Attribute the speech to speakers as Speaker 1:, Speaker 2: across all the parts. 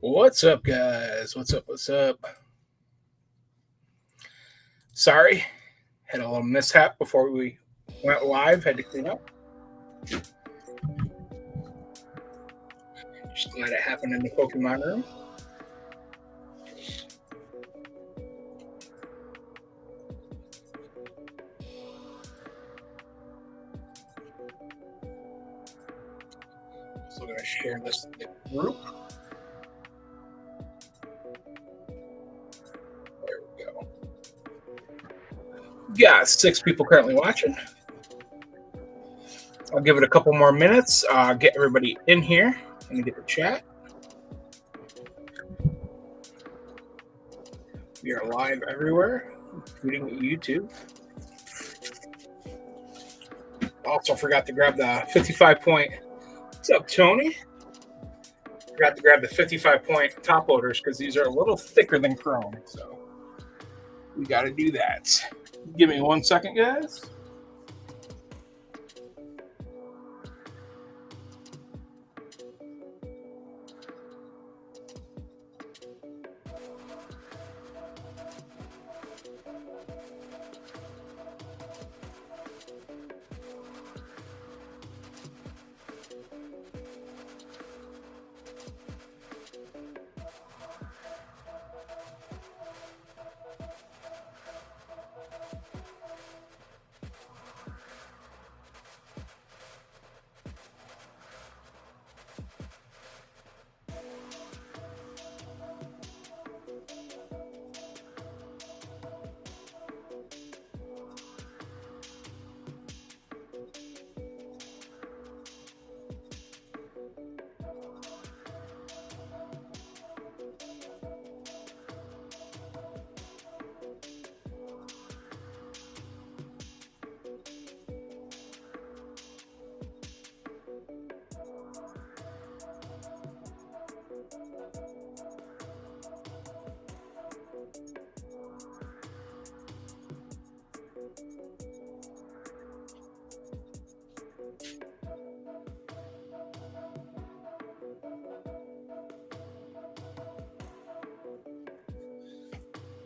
Speaker 1: What's up, guys? What's up? What's up? Sorry, had a little mishap before we went live. Had to clean up. Just glad it happened in the Pokemon room. So I'm going to share this in the group. There we go. Yeah, 6 people currently watching. I'll give it a couple more minutes. Get everybody in here and get the chat. We are live everywhere, including YouTube. Also forgot to grab the 55-point. What's up, Tony? Forgot to grab the 55-point top loaders because these are a little thicker than Chrome. So we got to do that. Give me 1 second, guys.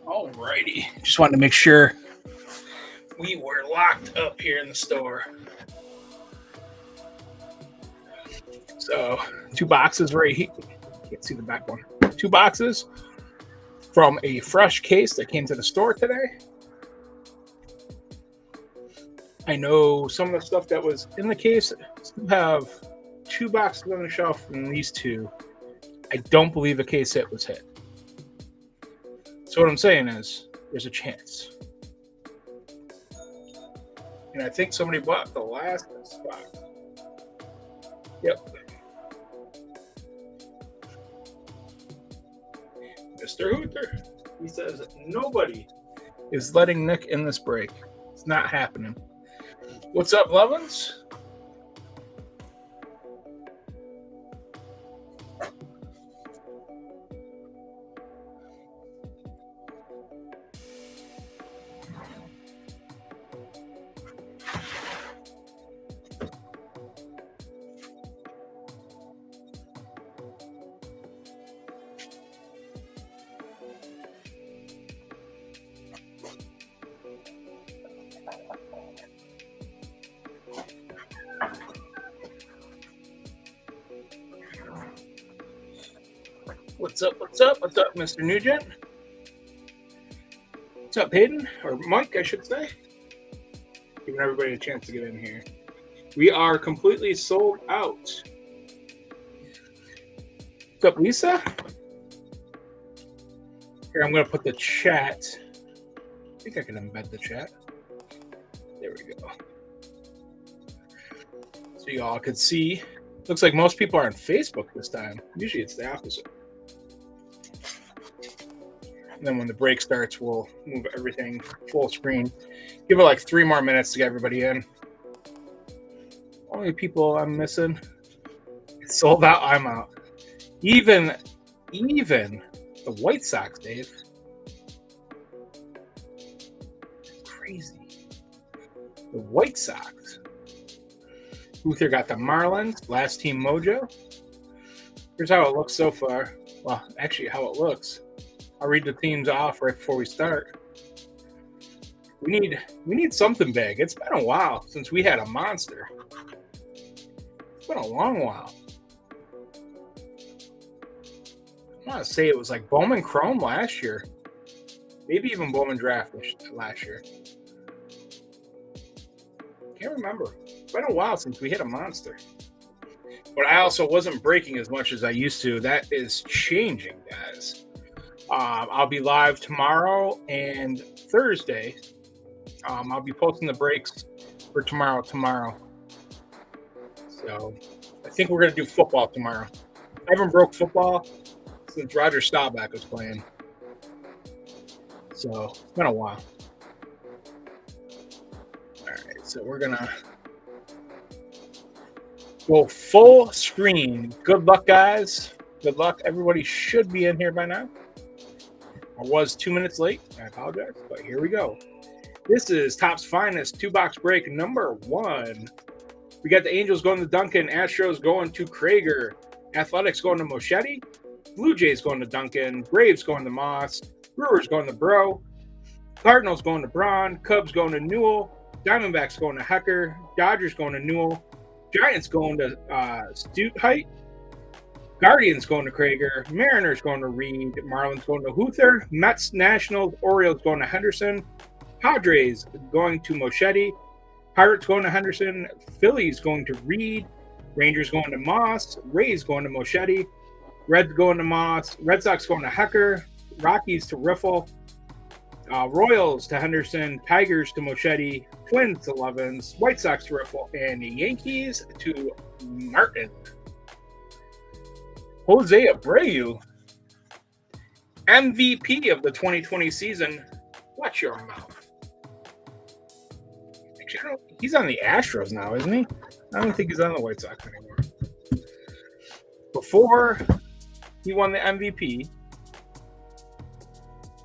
Speaker 1: Alrighty. Just wanted to make sure we were locked up here in the store. So 2 boxes right here. Can't see the back one. 2 boxes from a fresh case that came to the store today. I know some of the stuff that was in the case still have 2 boxes on the shelf from these 2. I don't believe a case hit was hit. So what I'm saying is, there's a chance. And I think somebody bought the last spot. Yep. Mr. Hooter. He says nobody is letting Nick in this break. It's not happening. What's up, Levins? What's up? What's up? What's up, Mr. Nugent? What's up, Hayden? Or Mike, I should say. Giving everybody a chance to get in here. We are completely sold out. What's up, Lisa? Here, I'm going to put the chat. I think I can embed the chat. There we go. So you all could see. Looks like most people are on Facebook this time. Usually it's the opposite. And then when the break starts, we'll move everything full screen. Give it like 3 more minutes to get everybody in. Only people I'm missing. Sold out, I'm out. Even the White Sox, Dave. Crazy. The White Sox. Luther got the Marlins. Last team mojo. Here's how it looks so far. Well, actually, how it looks. I'll read the teams off right before we start. We need something big. It's been a while since we had a monster. It's been a long while. I want to say it was like Bowman Chrome last year. Maybe even Bowman Draft last year. Can't remember. It's been a while since we hit a monster. But I also wasn't breaking as much as I used to. That is changing, guys. I'll be live tomorrow and Thursday. I'll be posting the breaks for tomorrow. So I think we're going to do football tomorrow. I haven't broke football since Roger Staubach was playing. So it's been a while. All right, so we're going to go full screen. Good luck, guys. Good luck. Everybody should be in here by now. I was 2 minutes late. I apologize, but here we go. This is Topps Finest 2-box break number 1. We got the Angels going to Duncan, Astros going to Krager, Athletics going to Moschetti, Blue Jays going to Duncan, Braves going to Moss, Brewers going to Bro, Cardinals going to Braun, Cubs going to Newell, Diamondbacks going to Hecker, Dodgers going to Newell, Giants going to Stutheit, Guardians going to Krager, Mariners going to Reed, Marlins going to Huther, Mets, Nationals, Orioles going to Henderson, Padres going to Moschetti, Pirates going to Henderson, Phillies going to Reed, Rangers going to Moss, Rays going to Moschetti, Reds going to Moss, Red Sox going to Hecker, Rockies to Riffle, Royals to Henderson, Tigers to Moschetti, Twins to Levens, White Sox to Riffle, and the Yankees to Martin. Jose Abreu, MVP of the 2020 season. Watch your mouth. Actually, he's on the Astros now, isn't he? I don't think he's on the White Sox anymore. Before he won the MVP,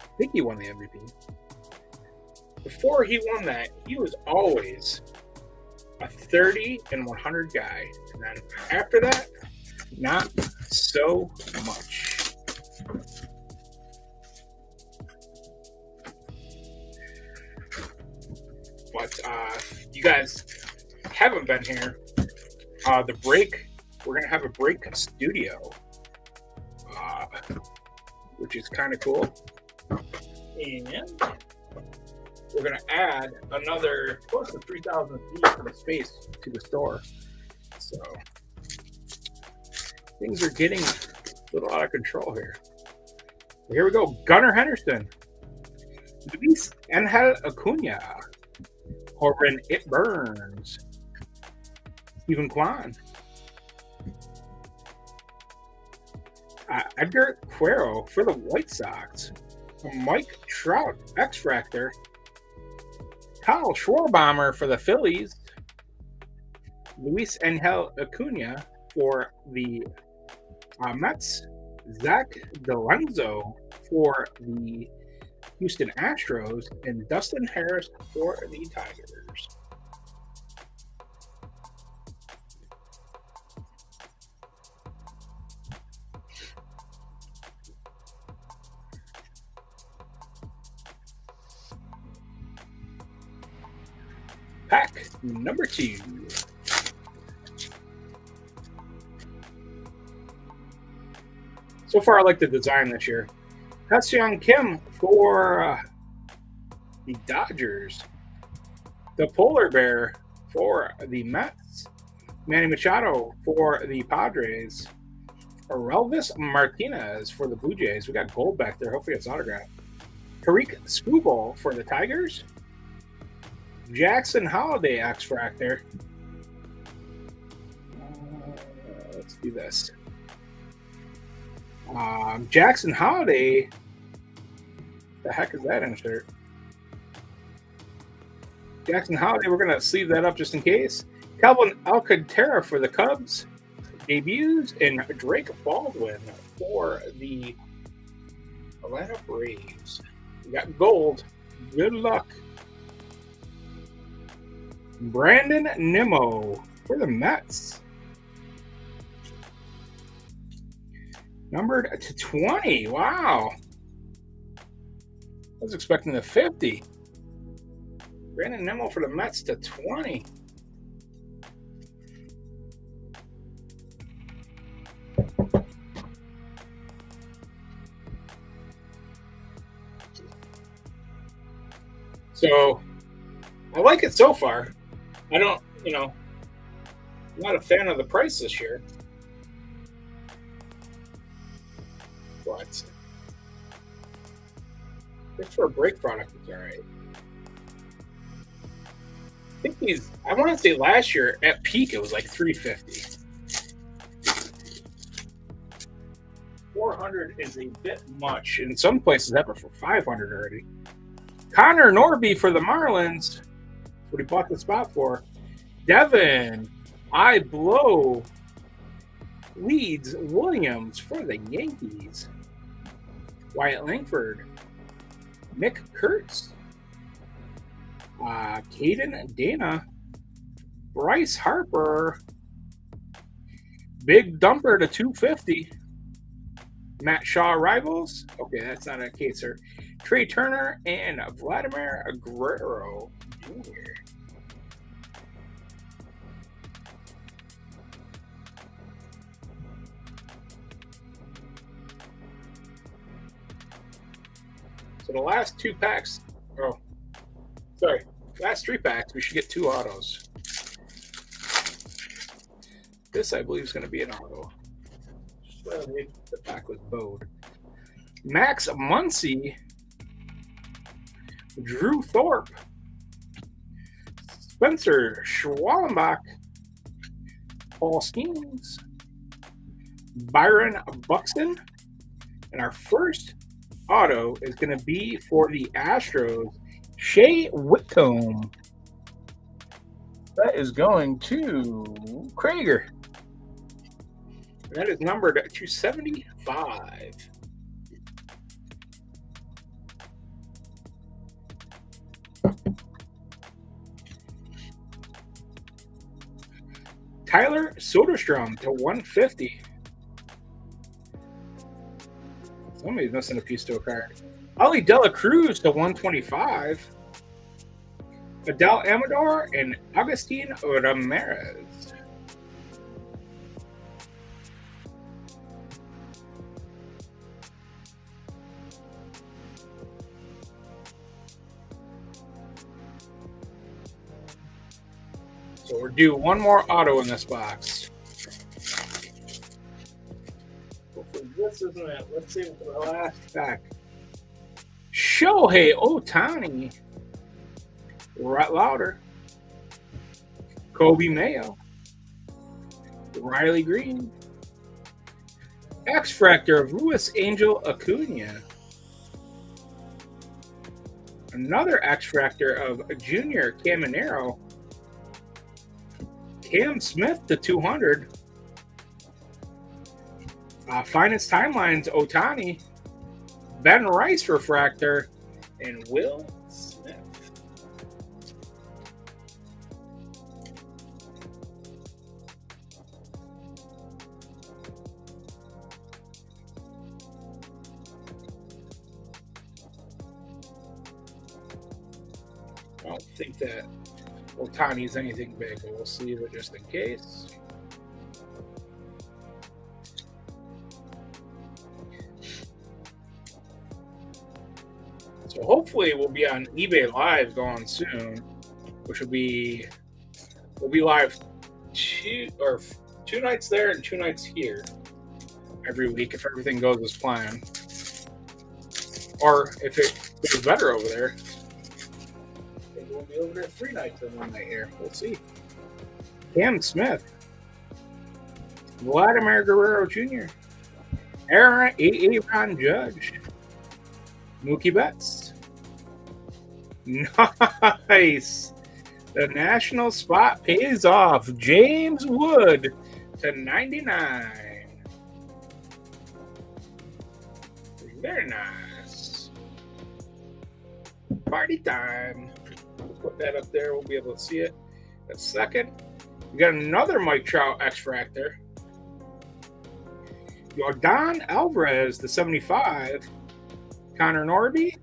Speaker 1: I think he won the MVP. Before he won that, he was always a 30 and 100 guy. And then after that, not so much. But you guys haven't been here. The break, we're going to have a break studio, which is kind of cool. And we're going to add another close to 3,000 feet of space to the store. So things are getting a little out of control here. Here we go. Gunnar Henderson. Luis Angel Acuna. Corbin It Burns. Stephen Kwan. Edgar Quero for the White Sox. Mike Trout, X-Fractor. Kyle Schwarber for the Phillies. Luis Angel Acuna for the Mets. Zach DeLenzo for the Houston Astros. And Dustin Harris for the Tigers. Pack number 2. So far, I like the design this year. Ha-Seong Kim for the Dodgers. The Polar Bear for the Mets. Manny Machado for the Padres. Orelvis Martinez for the Blue Jays. We got gold back there. Hopefully it's autographed. Tariq Skubal for the Tigers. Jackson Holiday X-Fractor. Let's do this. Jackson Holiday. The heck is that insert? Jackson Holiday, we're going to sleeve that up just in case. Calvin Alcantara for the Cubs. Debuts. And Drake Baldwin for the Atlanta Braves. We got gold. Good luck. Brandon Nimmo for the Mets. Numbered to 20. Wow. I was expecting the 50. Brandon Nimmo for the Mets to 20. So, I like it so far. I don't, I'm not a fan of the price this year. But just for a break product, it's all right. I think I want to say last year at peak, it was like $350. 400 is a bit much. In some places, that were for 500 already. Connor Norby for the Marlins. That's what he bought the spot for. Devin I Blow leads Williams for the Yankees. Wyatt Langford. Nick Kurtz. Caden Dana. Bryce Harper. Big Dumper to 250. Matt Shaw Rivals. Okay, that's not a case, sir. Trey Turner and Vladimir Guerrero Jr. So the last 2 packs, last 3 packs, we should get 2 autos. This, I believe, is going to be an auto. The pack was bowed. Max Muncy, Drew Thorpe, Spencer Schwallenbach, Paul Skeens, Byron Buxton, and our first auto is going to be for the Astros, Shea Whitcomb. That is going to Krager. That is numbered 275. Tyler Soderstrom to 150. Somebody's missing a piece to a card. Ollie Dela Cruz to 125. Adel Amador and Agustin Ramirez. So we're due one more auto in this box. Hopefully this isn't it. Let's see what the last pack. Shohei Ohtani. Rhett Lauder. Kobe Mayo. Riley Green. X-Fractor of Luis Angel Acuna. Another X-Fractor of Junior Caminero. Cam Smith to 200. Finest Timelines, Ohtani. Ben Rice Refractor. And Will Smith. I don't think that Ohtani's anything big, but we'll see it just in case. So hopefully we'll be on eBay Live going soon, which will be we'll be live 2 nights there and 2 nights here every week if everything goes as planned, or if it goes better over there. We'll be over there 3 nights and 1 night here. We'll see. Cam Smith, Vladimir Guerrero Jr., Aaron Judge, Mookie Betts. Nice. The national spot pays off. James Wood to 99. Very nice. Party time. Put that up there. We'll be able to see it in a second. We got another Mike Trout X-Fractor. Jordan Alvarez, the 75. Connor Norby,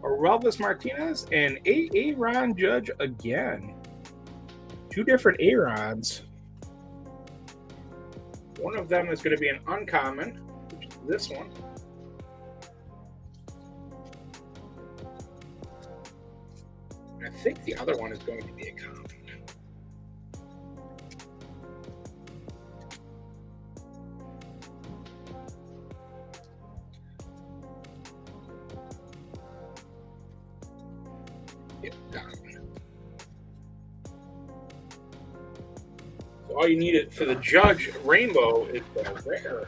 Speaker 1: Orelvis Martinez, and Aaron Judge again. 2 different Aarons. One of them is going to be an uncommon, which is this one. I think the other one is going to be a common. So all you need for the Judge Rainbow is the rare.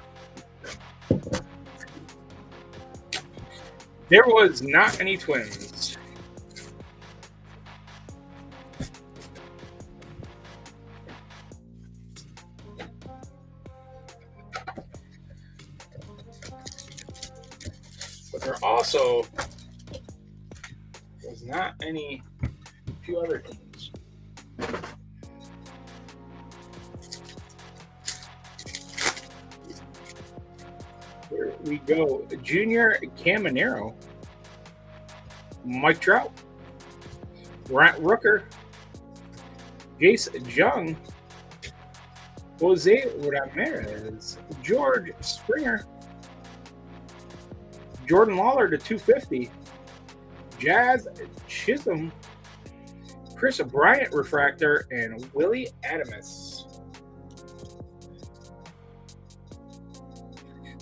Speaker 1: There was not any twins. But there also was not any few other teams. Here we go. Junior Caminero, Mike Trout, Grant Rooker, Jace Jung, Jose Ramirez, George Springer, Jordan Lawler to 250, Jazz Chisholm, Chris Bryant refractor, and Willie Adamus.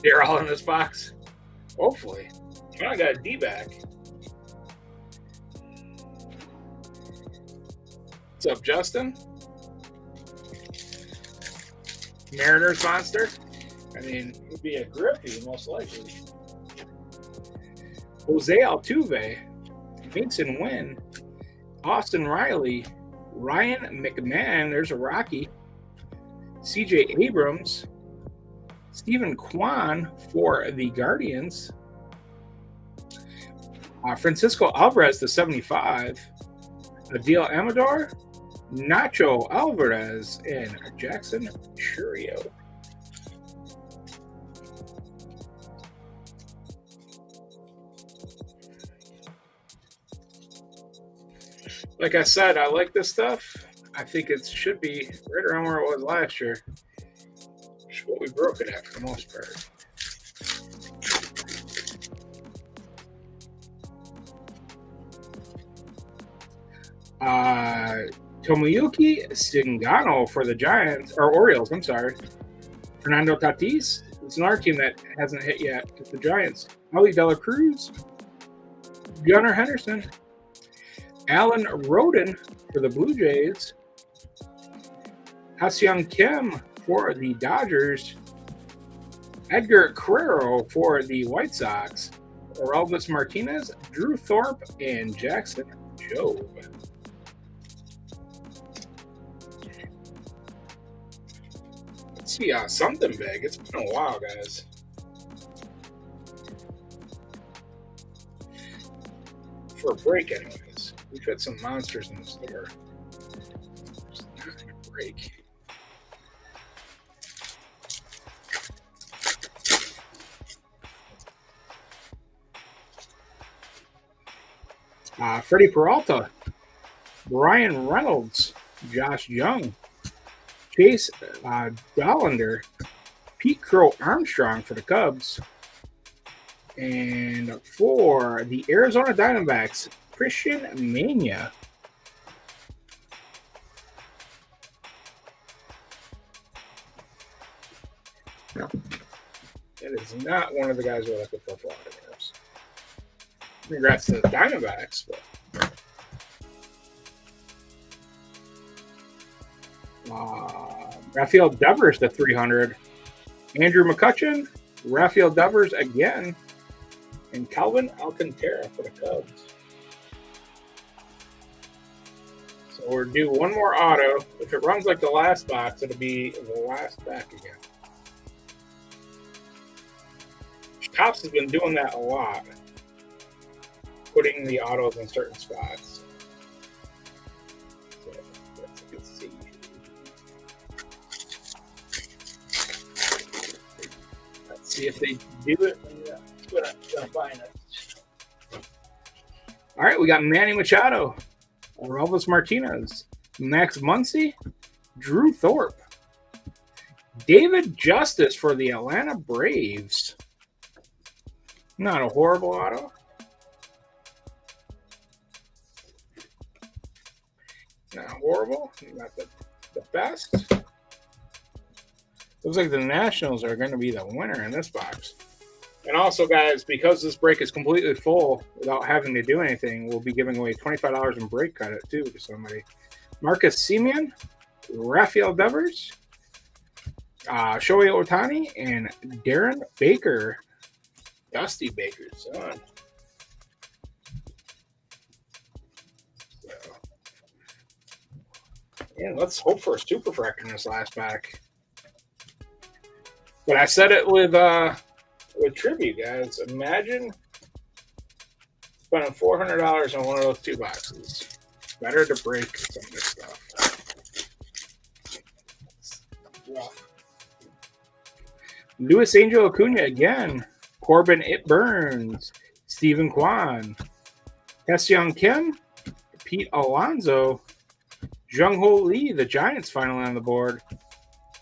Speaker 1: They're all in this box. Hopefully. I got a D-back. What's up, Justin? Mariners monster. I mean, it would be a Griffey, most likely. Jose Altuve, Mason Wynn, Austin Riley, Ryan McMahon, there's a Rocky, CJ Abrams, Stephen Kwan for the Guardians, Francisco Alvarez, the 75, Adil Amador, Nacho Alvarez, and Jackson Churio. Like I said, I like this stuff. I think it should be right around where it was last year. Which is what we broke it at for the most part. Tomoyuki Singano for the Giants, or Orioles, I'm sorry. Fernando Tatis. It's another team that hasn't hit yet. It's the Giants. Ellie De La Cruz. Gunnar Henderson. Alan Roden for the Blue Jays. Ha-Seong Kim for the Dodgers. Edgar Carrero for the White Sox. Orelvis Martinez, Drew Thorpe, and Jackson Jobe. Let's see something big. It's been a while, guys. For a break, anyways. We've had some monsters in the store. It's not going to break. Freddie Peralta, Brian Reynolds, Josh Young, Chase Dollander, Pete Crow Armstrong for the Cubs, and for the Arizona Diamondbacks, Christian Mania. No, that is not one of the guys we're looking for autographs. Congrats to the Diamondbacks. Rafael Devers to 300. Andrew McCutchen, Rafael Devers again, and Calvin Alcantara for the Cubs. So we'll do one more auto. If it runs like the last box, it'll be the last back again. Topps has been doing that a lot, putting the autos in certain spots. So let's see. see if they do it. But I'm gonna find it. All right, we got Manny Machado, Elvis Martinez, Max Muncy, Drew Thorpe, David Justice for the Atlanta Braves. Not a horrible auto. Not horrible. Not the best. Looks like the Nationals are going to be the winner in this box. And also, guys, because this break is completely full without having to do anything, we'll be giving away $25 in break credit, too, to somebody. Marcus Semien, Rafael Devers, Shohei Ohtani, and Darren Baker. Dusty Baker's son. So, yeah, let's hope for a super fractor in this last pack. But I said it with tribute, guys. Imagine spending $400 on one of those 2 boxes. Better to break some of this stuff. Yeah. Luis Angel Acuna again. Corbin It Burns. Stephen Kwan. Hyeseong Kim. Pete Alonso. Jung-Ho Lee, the Giants finally on the board.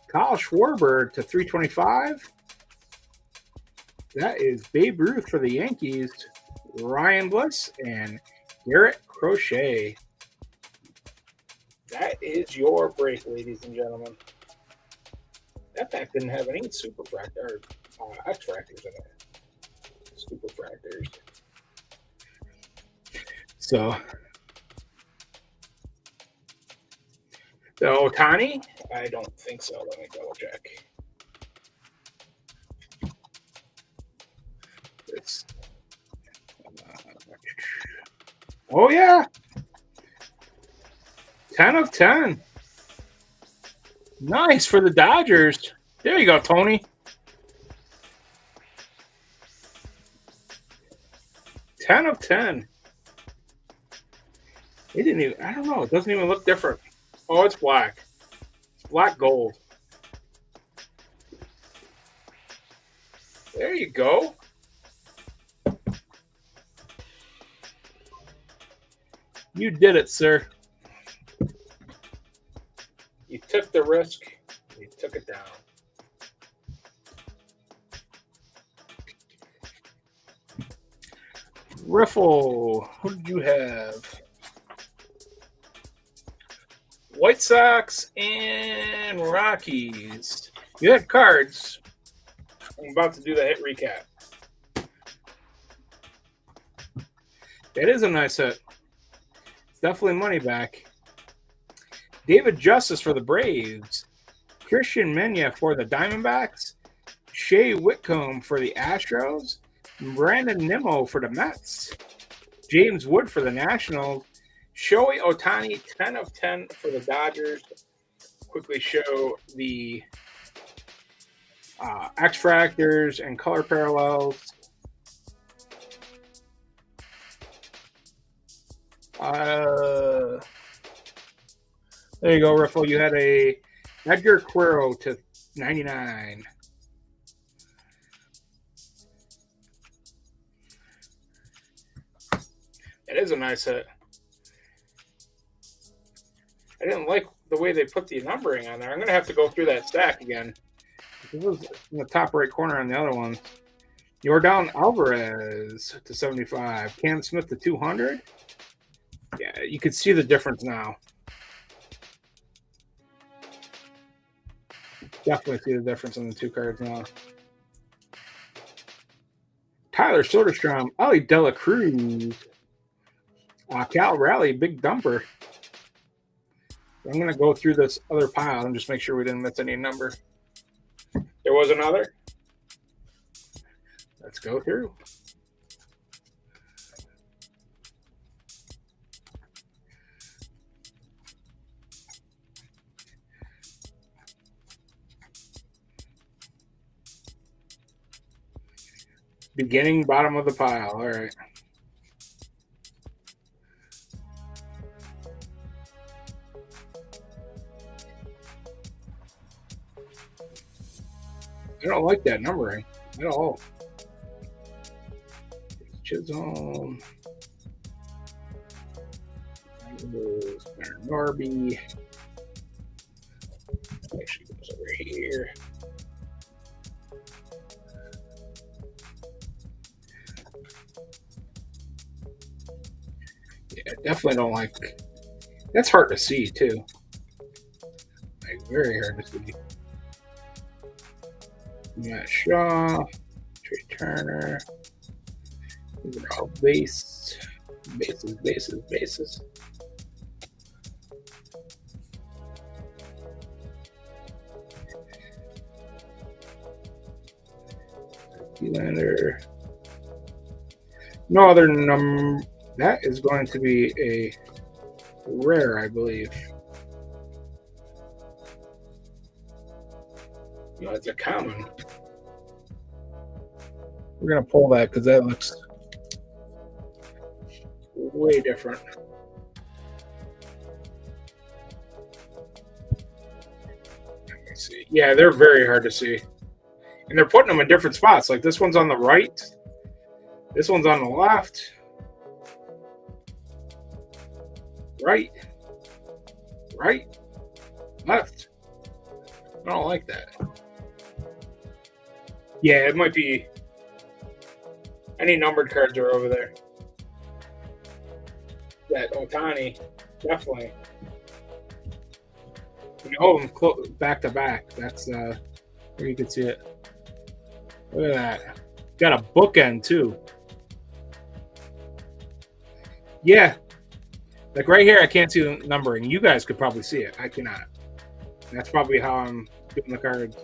Speaker 1: Kyle Schwarber to 325. That is Babe Ruth for the Yankees. Ryan Bliss and Garrett Crochet. That is your break, ladies and gentlemen. That pack didn't have any super fractor or X fractors in it. Super fractors. So, the Ohtani? I don't think so. Let me double check. It's, oh, yeah. 10 of 10. Nice for the Dodgers. There you go, Tony. 10 of 10. It didn't even, I don't know. It doesn't even look different. Oh, it's black. It's black gold. There you go. You did it, sir. You took the risk. You took it down. Riffle, who did you have? White Sox and Rockies. You had cards. I'm about to do the hit recap. That is a nice hit. It's definitely money back. David Justice for the Braves. Christian Mena for the Diamondbacks. Shea Whitcomb for the Astros. Brandon Nimmo for the Mets. James Wood for the Nationals. Shohei Ohtani, 10 of 10 for the Dodgers. Quickly show the X fractors and color parallels. There you go, Riffle. You had a Edgar Quero to 99. It is a nice hit. I didn't like the way they put the numbering on there. I'm going to have to go through that stack again. It was in the top right corner on the other one. Yordan Alvarez to 75. Cam Smith to 200. Yeah, you can see the difference now. Definitely see the difference in the 2 cards now. Tyler Soderstrom, Ellie Dela Cruz. Cal Raleigh, big dumper. I'm going to go through this other pile and just make sure we didn't miss any number. There was another. Let's go through. Beginning, bottom of the pile. All right. I don't like that numbering. at all. Chisholm. Darby. Actually goes over here. Yeah, definitely don't like. That's hard to see too. Like very hard to see. Matt Shaw, Trey Turner. These are all bases. Lander. No other number. That is going to be a rare, I believe. No, it's a common. We're going to pull that because that looks way different. Let me see. Yeah, they're very hard to see. And they're putting them in different spots. Like this one's on the right. This one's on the left. Right. Left. I don't like that. Yeah, it might be. Any numbered cards are over there. That Otani, definitely. When you hold them back to back, that's where you can see it. Look at that. Got a bookend too. Yeah. Like right here, I can't see the numbering. You guys could probably see it. I cannot. That's probably how I'm doing the cards.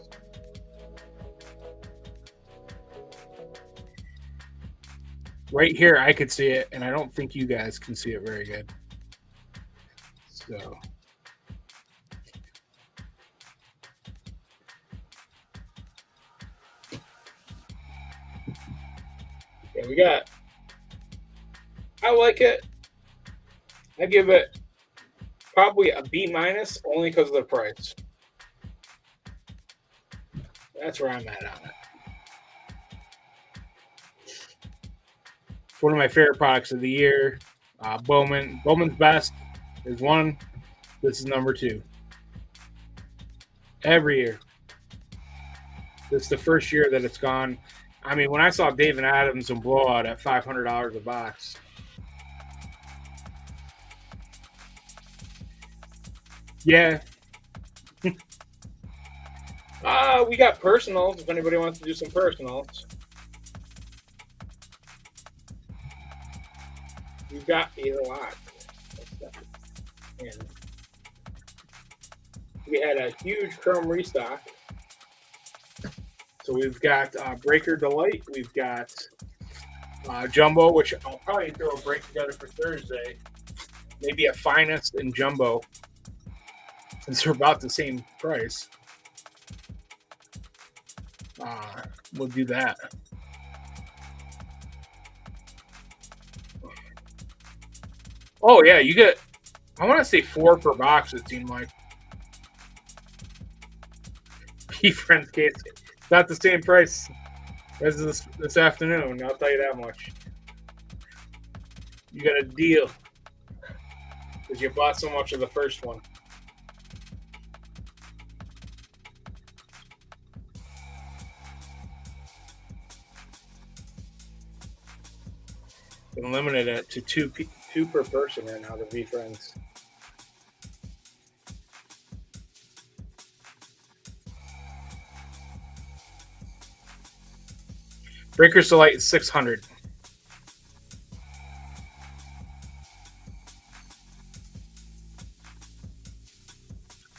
Speaker 1: Right here, I could see it, and I don't think you guys can see it very good. So. Yeah, we got. I like it. I give it probably a B- only because of the price. That's where I'm at on it. It's one of my favorite products of the year. Bowman. Bowman's best is one. This is number 2. Every year. This is the first year that it's gone. I mean, when I saw David Adams and Blowout at $500 a box. Yeah. We got personals if anybody wants to do some personals. We've got a lot. And we had a huge chrome restock. So we've got Breaker Delight. We've got Jumbo, which I'll probably throw a break together for Thursday. Maybe a Finest and Jumbo, since they're about the same price. We'll do that. Oh, yeah, you get, I want to say 4 per box, it seemed like. Friends case. Not the same price as this afternoon, I'll tell you that much. You got a deal because you bought so much of the first one. Been limited it to two per person right now to be friends. Breakers Delight is 600.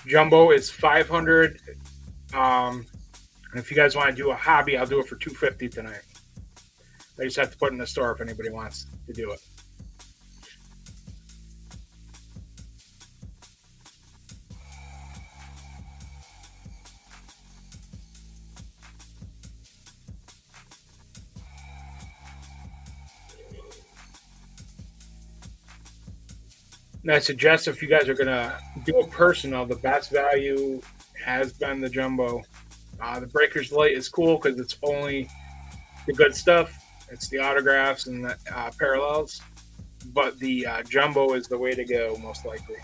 Speaker 1: Jumbo is 500. And if you guys want to do a hobby, I'll do it for $250 tonight. I just have to put it in the store if anybody wants to do it. And I suggest if you guys are going to do a personal, the best value has been the Jumbo. The Breakers Light is cool because it's only the good stuff. It's the autographs and the parallels. But the jumbo is the way to go, most likely.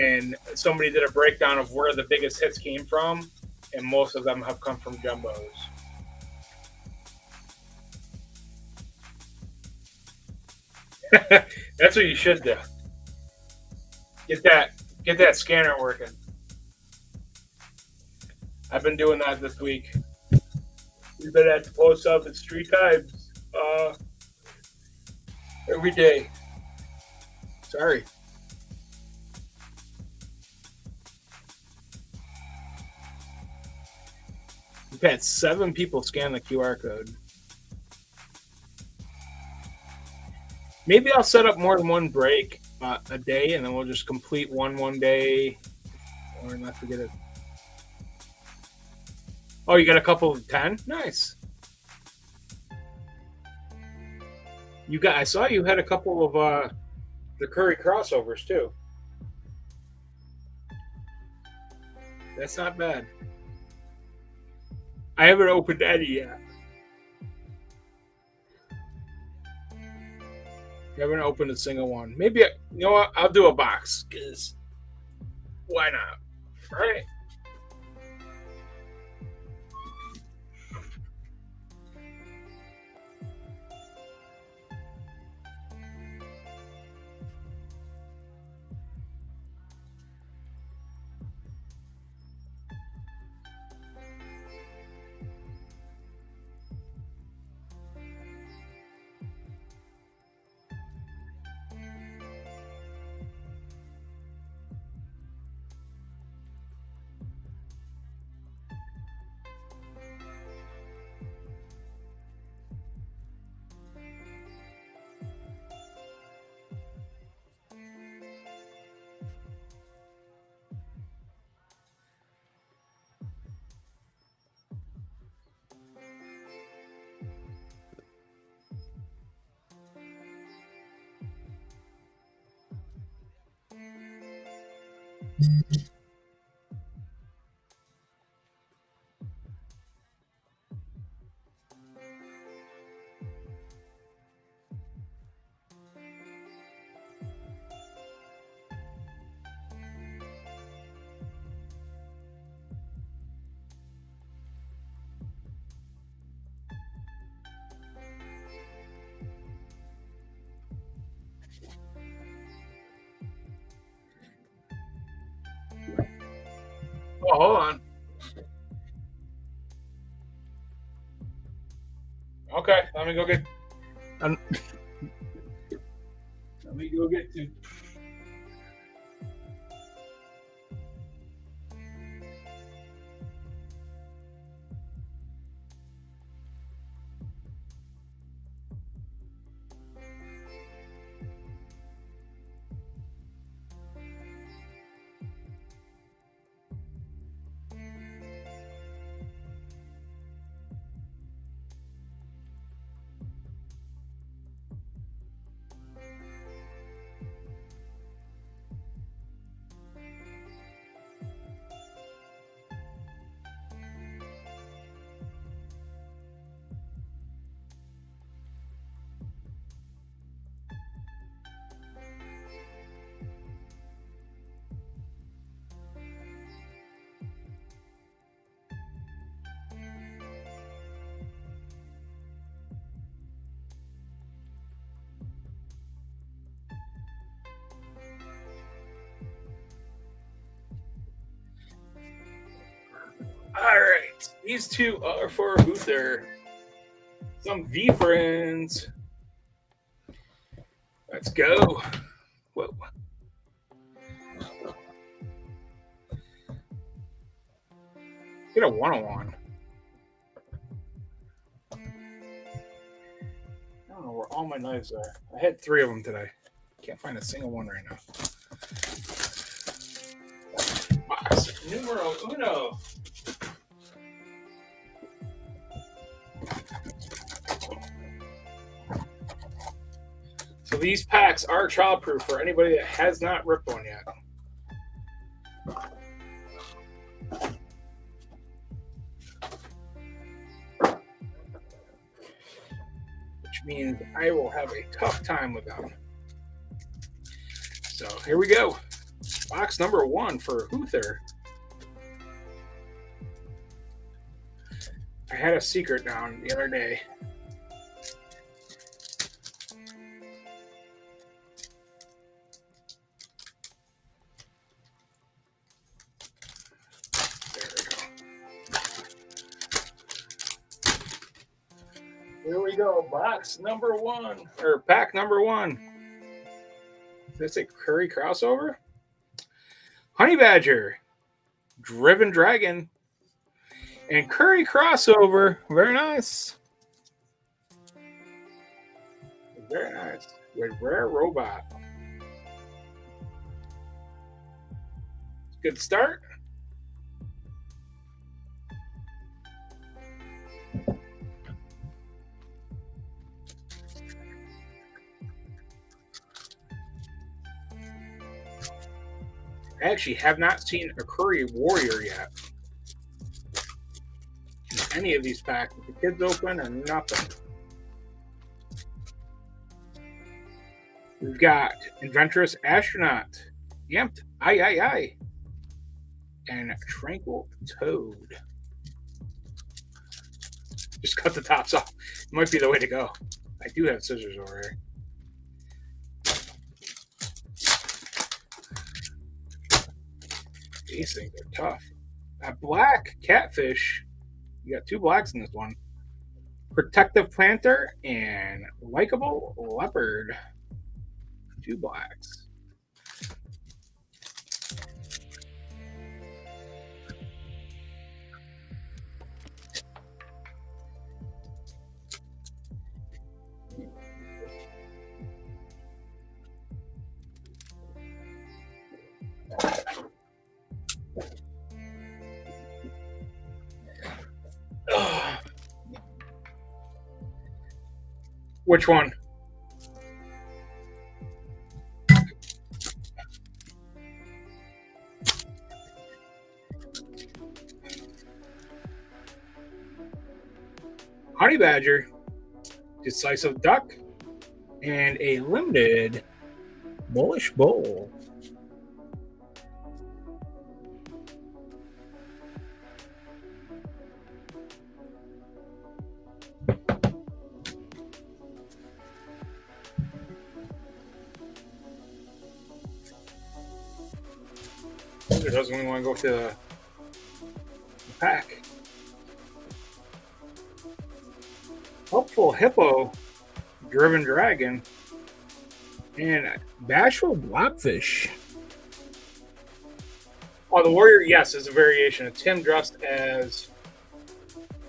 Speaker 1: And somebody did a breakdown of where the biggest hits came from, and most of them have come from jumbos. That's what you should do. Get that scanner working. I've been doing that this week. We've been at the post office 3 times every day. Sorry. We've had 7 people scan the QR code. Maybe I'll set up more than one break a day, and then we'll just complete one day, or not forget it. Oh, you got a couple of 10? Nice. I saw you had a couple of the Curry crossovers too. That's not bad. I haven't opened any yet. I haven't opened a single one. Maybe you know what? I'll do a box because why not? Right? Oh, hold on. Okay, let me go get. Let me go get two. All right, these two are for Uther. Some V friends. Let's go. Whoa. Get a 101. I don't know where all my knives are. I had 3 of them today. Can't find a single one right now. Box numero uno. So these packs are childproof for anybody that has not ripped one yet. means I will have a tough time with them. So here we go. Box number 1 for Huther. I had a secret down the other day. Here we go, box number 1, or pack number 1. Is this a Curry crossover? Honey Badger, Driven Dragon, and Curry crossover. Very nice. Very nice. With Rare Robot. Good start. I actually have not seen a Curry Warrior yet in any of these packs. The kids open or nothing. We've got Adventurous Astronaut, Yamped, Aye, and Tranquil Toad. Just cut the tops off. It might be the way to go. I do have scissors over here. These things are tough. A black catfish. You got 2 blacks in this one. Protective Planter and Likeable Leopard. 2 blacks. Which one? Honey Badger, Decisive Duck, and a limited Bullish Bowl. It doesn't really want to go to the pack. Hopeful Hippo, Driven Dragon, and Bashful Blobfish. Oh, the Warrior, yes, is a variation. It's him dressed as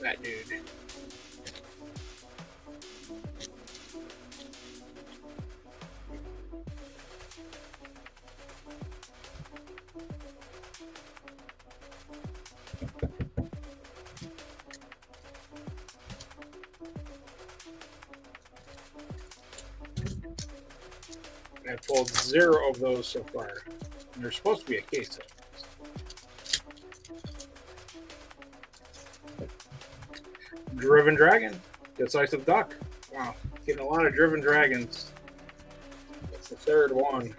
Speaker 1: that dude. I've pulled 0 of those so far. And there's supposed to be a case of those. Driven Dragon, Decisive Duck. Wow, getting a lot of Driven Dragons. That's the 3rd one.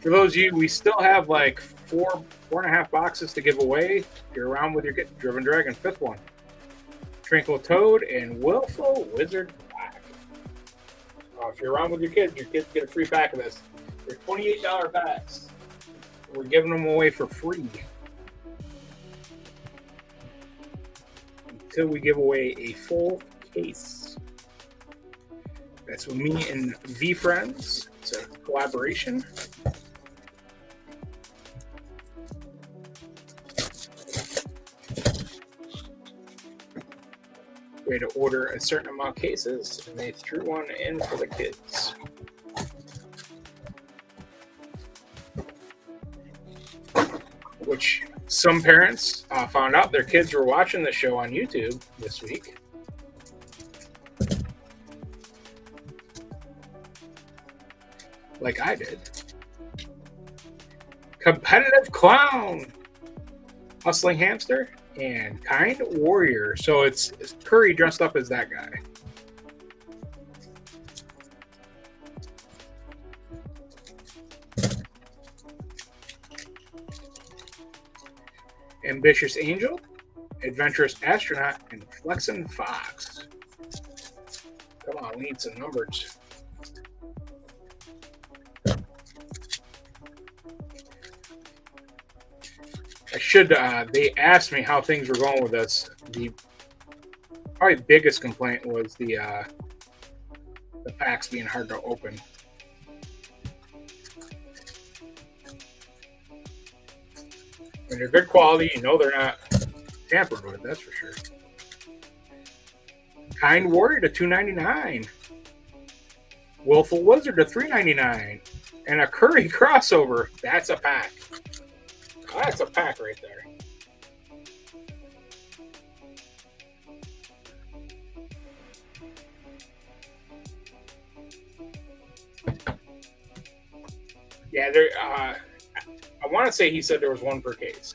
Speaker 1: For those of you, we still have like 4.5 boxes to give away. If you're around with your Driven Dragon, 5th one. Tranquil Toad and Willful Wizard Black. If you're around with your kids get a free pack of this. They're $28 packs. We're giving them away for free until we give away a full case. That's with me and V Friends. It's a collaboration. We had to order a certain amount of cases, and they threw one in for the kids. Which some parents found out their kids were watching the show on YouTube this week. Like I did. Competitive Clown, Hustling Hamster, and Kind Warrior. So it's Curry dressed up as that guy. Ambitious Angel, Adventurous Astronaut, and Flexin' Fox. Come on, we need some numbers. I should. They asked me how things were going with us. The probably biggest complaint was the packs being hard to open. When they're good quality, you know they're not tampered with. That's for sure. Kind Warrior to $2.99. Willful Wizard to $3.99. And a Curry crossover. That's a pack. That's a pack right there. Yeah, there. I want to say he said there was one per case.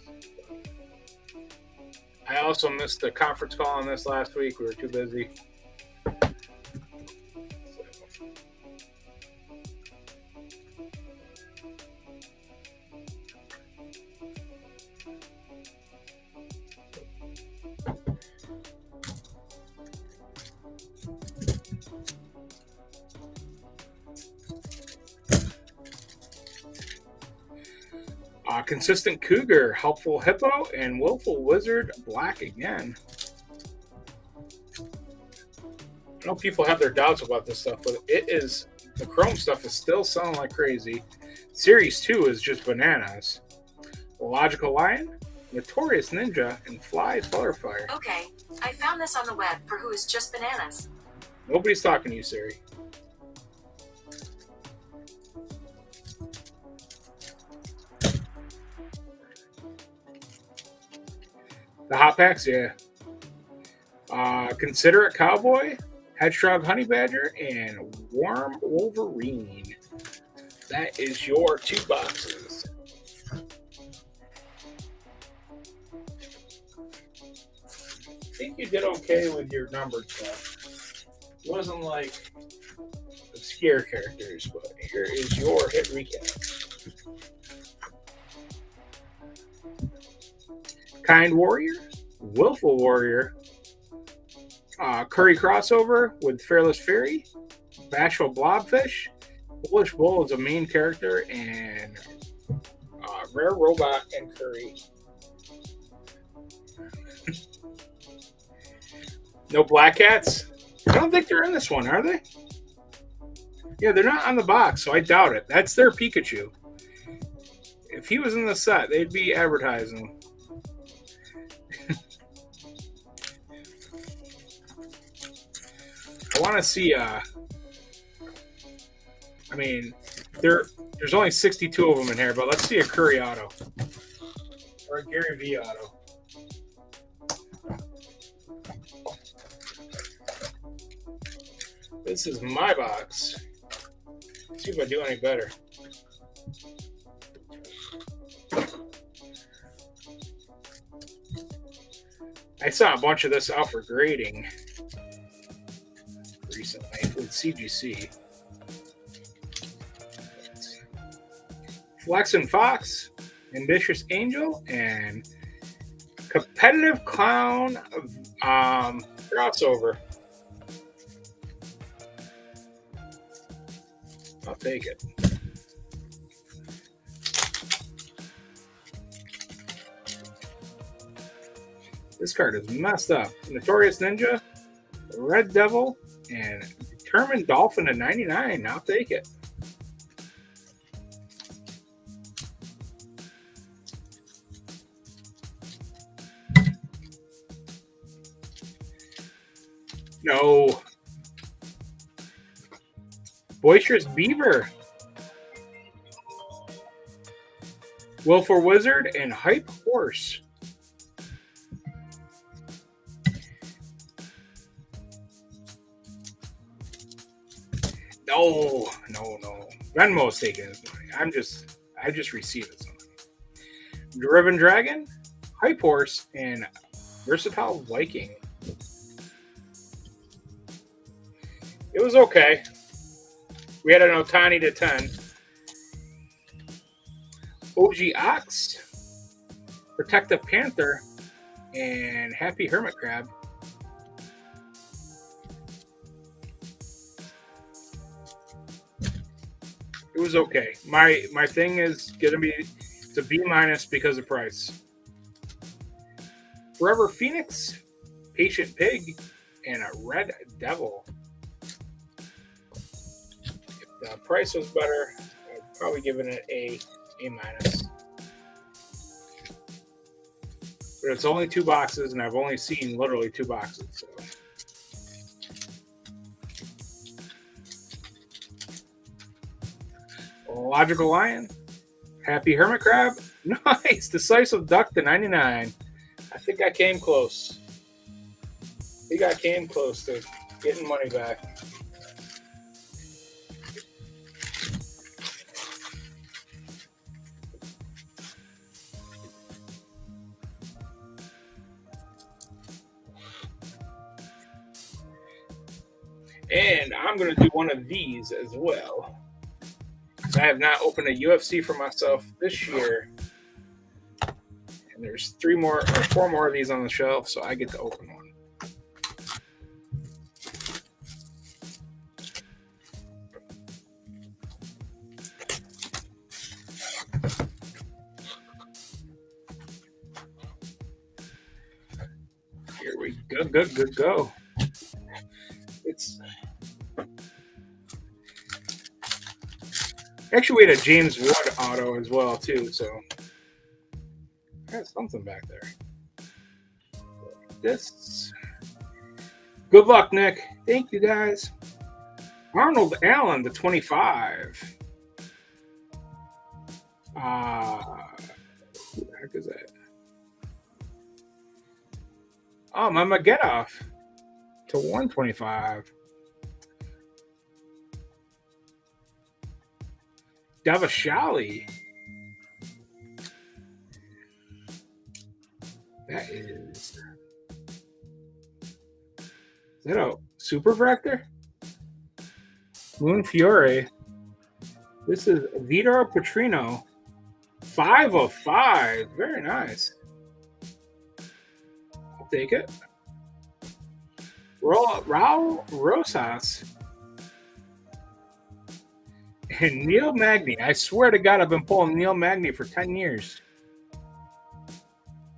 Speaker 1: I also missed the conference call on this last week. We were too busy. Consistent Cougar, Helpful Hippo, and Willful Wizard Black again. I know people have their doubts about this stuff, but the Chrome stuff is still selling like crazy. Series 2 is just bananas. Logical Lion, Notorious Ninja, and Fly Butterfire.
Speaker 2: Okay, I found this on the web for who is just bananas.
Speaker 1: Nobody's talking to you, Siri. The hot packs, yeah. Considerate Cowboy, Hedgehog Honey Badger, and Warm Wolverine. That is your 2 boxes. I think you did okay with your numbered stuff. It wasn't like obscure characters, but here is your hit recap. Kind Warrior, Willful Warrior, Curry crossover with Fearless Fury, Bashful Blobfish, Bullish Bull is a main character, and Rare Robot and Curry. No Black Cats? I don't think they're in this one, are they? Yeah, they're not on the box, so I doubt it. That's their Pikachu. If he was in the set, they'd be advertising. I want to see. I mean, there's only 62 of them in here, but let's see a Curry auto or a Gary V auto. This is my box. Let's see if I do any better. I saw a bunch of this out for grading recently with CGC. Flexin' Fox, Ambitious Angel, and Competitive Clown crossover. I'll take it. This card is messed up. Notorious Ninja, Red Devil, and Determined Dolphin at 99. I'll take it. No. Boisterous Beaver, Willful Wizard, and Hype Horse. No. Venmo's taking his money. I just received his money. Driven Dragon, Hype Horse, and Versatile Viking. It was okay. We had an Otani to 10. OG Ox, Protective Panther, and Happy Hermit Crab. It was okay. My thing is gonna be it's a B- because of price. Forever Phoenix, Patient Pig, and a Red Devil. If the price was better, I'd probably give it an A-. But it's only 2 boxes, and I've only seen literally 2 boxes. So. Logical Lion, Happy Hermit Crab, nice. Decisive Duck to 99. I think I came close. to getting money back. And I'm going to do one of these as well. I have not opened a UFC for myself this year. And there's 4 more of these on the shelf, so I get to open one. Here we go. It's actually we had a James Wood auto as well too, so I got something back there. This. Good luck, Nick. Thank you, guys. Arnold Allen to 25. Who the heck is that? Oh, my Magedoff to 125. Davashali. That is that a Super Vector? Moon Fiore. This is Vitor Petrino. 5 of 5. Very nice. I'll take it. Raul Rosas. And Neil Magny. I swear to God, I've been pulling Neil Magny for 10 years.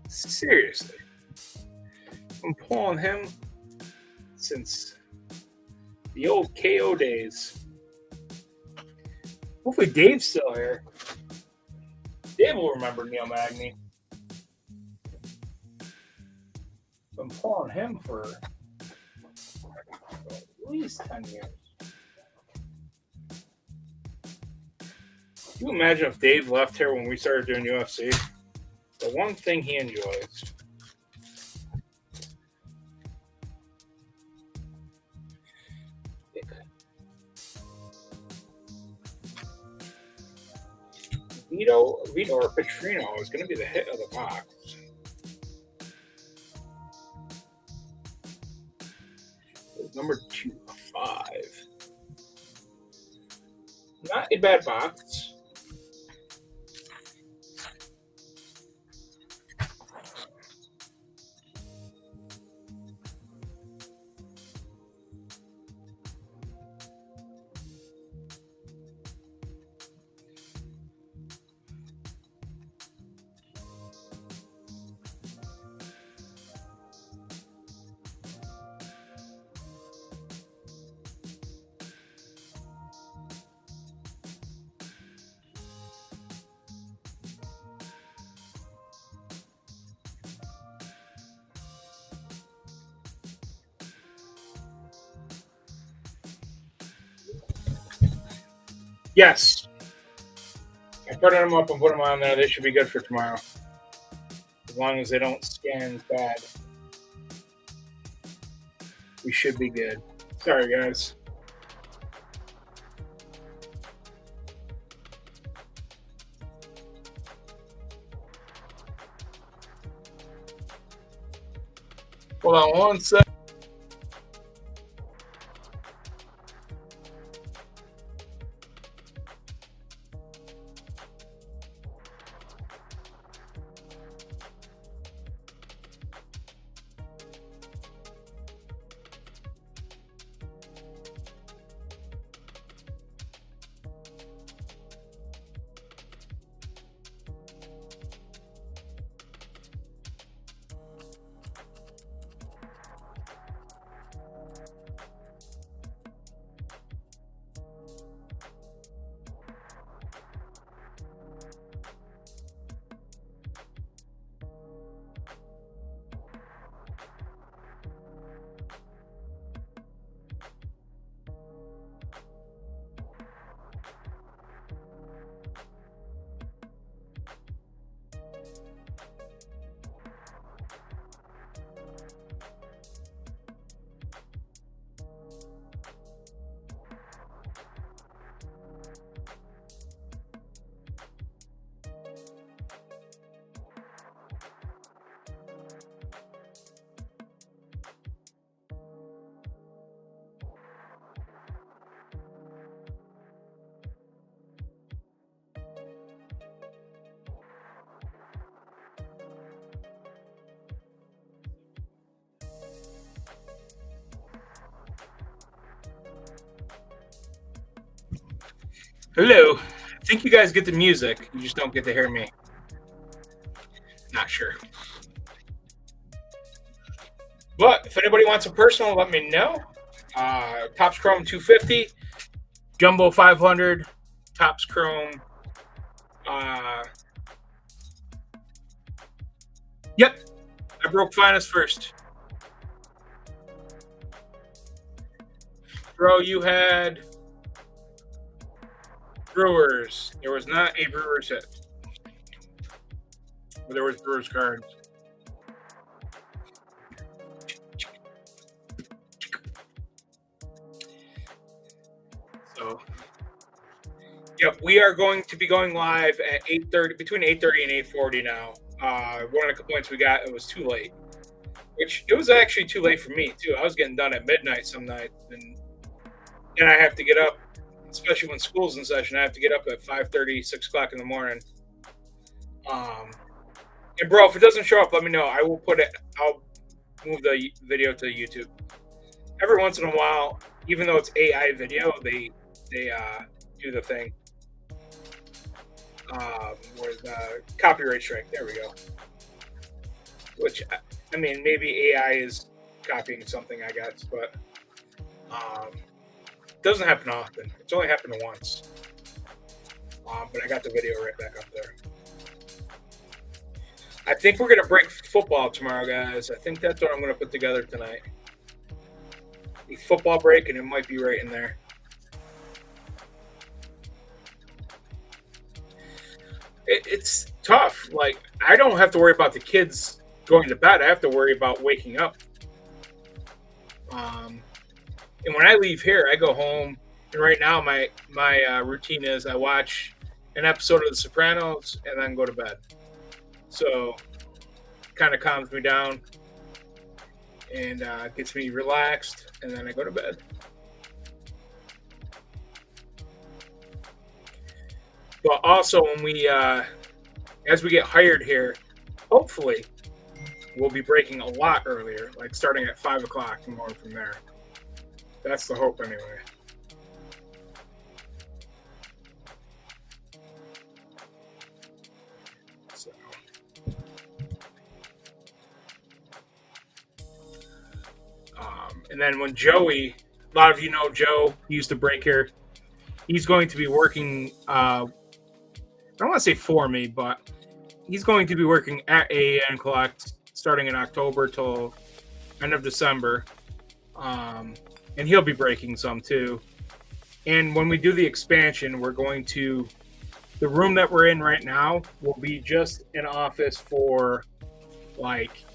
Speaker 1: Seriously. I'm pulling him since the old KO days. Hopefully Dave's still here. Dave will remember Neil Magny. I'm pulling him for at least 10 years. Can you imagine if Dave left here when we started doing UFC? The one thing he enjoys. Vitor Petrino is going to be the hit of the box. Number 2/5. Not a bad box. Yes. I printed them up and put them on there. They should be good for tomorrow. As long as they don't scan bad. We should be good. Sorry, guys. Hold on one sec. Hello. I think you guys get the music. You just don't get to hear me. Not sure. But if anybody wants a personal, let me know. Topps Chrome 250, Jumbo 500, Topps Chrome. Yep, I broke finest first. Bro, you had Brewers. There was not a Brewers hit. But there was Brewers cards. So, yep, we are going to be going live at 8:30, between 8:30 and 8:40 now. One of the complaints we got, it was too late. Which, it was actually too late for me, too. I was getting done at midnight some nights. And I have to get up, especially when school's in session, I have to get up at 5:30, 6 o'clock in the morning. And bro, if it doesn't show up, let me know. I'll move the video to YouTube. Every once in a while, even though it's AI video, they do the thing. With copyright strike. There we go. Which, I mean, maybe AI is copying something, I guess, but it doesn't happen often. It's only happened once. But I got the video right back up there. I think we're going to break football tomorrow, guys. I think that's what I'm going to put together tonight. The football break, and it might be right in there. It's tough. Like, I don't have to worry about the kids going to bed. I have to worry about waking up. And when I leave here, I go home. And right now, my routine is I watch an episode of The Sopranos and then go to bed. So, kind of calms me down and gets me relaxed, and then I go to bed. But also, when we, as we get hired here, hopefully, we'll be breaking a lot earlier, like starting at 5 o'clock and going from there. That's the hope, anyway. So. And then when Joey, a lot of you know Joe, he used to break here. He's going to be working, I don't want to say for me, but he's going to be working at AAN Collect starting in October till end of December. And he'll be breaking some too. And when we do the expansion, we're going to, the room that we're in right now will be just an office for like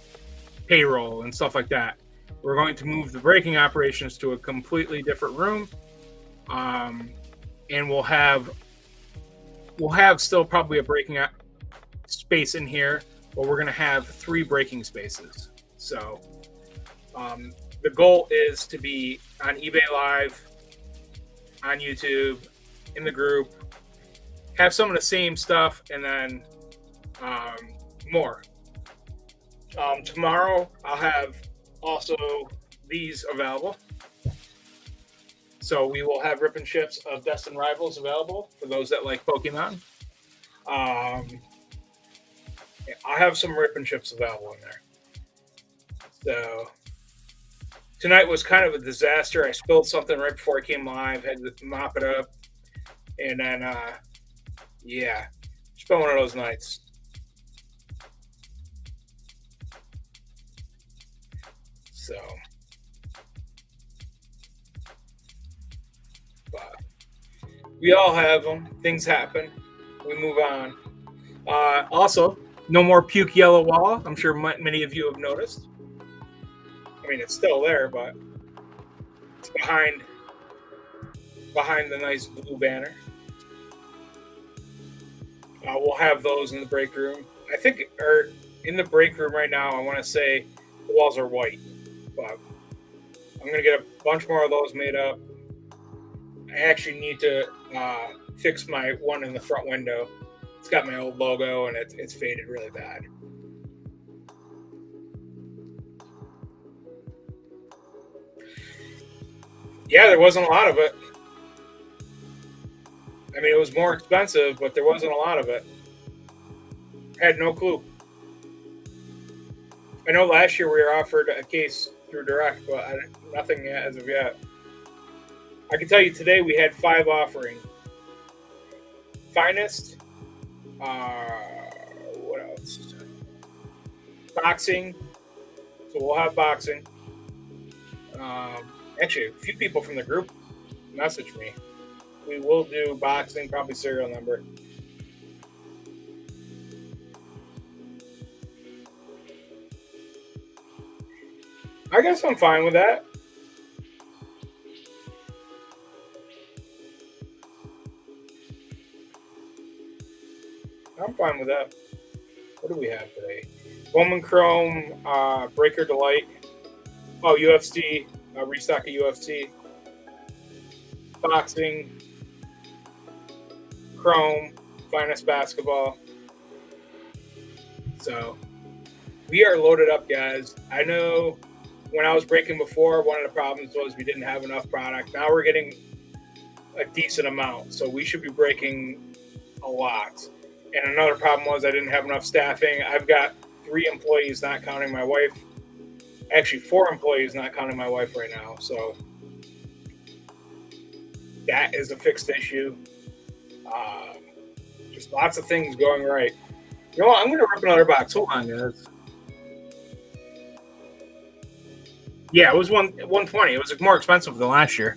Speaker 1: payroll and stuff like that. We're going to move the breaking operations to a completely different room. And we'll have still probably a breaking space in here, but we're going to have 3 breaking spaces. So The goal is to be on eBay Live, on YouTube, in the group, have some of the same stuff, and then more. Tomorrow, I'll have also these available. So we will have rip and ships of Destined Rivals available for those that like Pokemon. I have some rip and ships available in there. So tonight was kind of a disaster. I spilled something right before I came live, had to mop it up. And then, yeah, it's been one of those nights. So, but we all have them. Things happen. We move on. Also, no more puke yellow wall. I'm sure many of you have noticed. I mean, it's still there, but it's behind the nice blue banner. We'll have those in the break room. I think, or in the break room right now, I want to say the walls are white, but I'm going to get a bunch more of those made up. I actually need to fix my one in the front window. It's got my old logo, and it's faded really bad. Yeah, there wasn't a lot of it. I mean, it was more expensive, but there wasn't a lot of it. I had no clue. I know last year we were offered a case through direct, but nothing as of yet. I can tell you today we had 5 offerings. Finest. What else? Boxing. So we'll have boxing. Actually, a few people from the group messaged me. We will do boxing, probably serial number. I guess I'm fine with that. I'm fine with that. What do we have today? Woman Chrome, Breaker Delight. Oh, UFC, restock of UFC. Boxing. Chrome, Finest Basketball. So, we are loaded up, guys. I know when I was breaking before, one of the problems was we didn't have enough product. Now we're getting a decent amount, so we should be breaking a lot. And another problem was I didn't have enough staffing. I've got 3 employees, not counting my wife. Actually, 4 employees, not counting my wife right now. So that is a fixed issue. Just lots of things going right. You know what? I'm going to rip another box. Hold on, guys. Yeah, it was 120. It was more expensive than last year.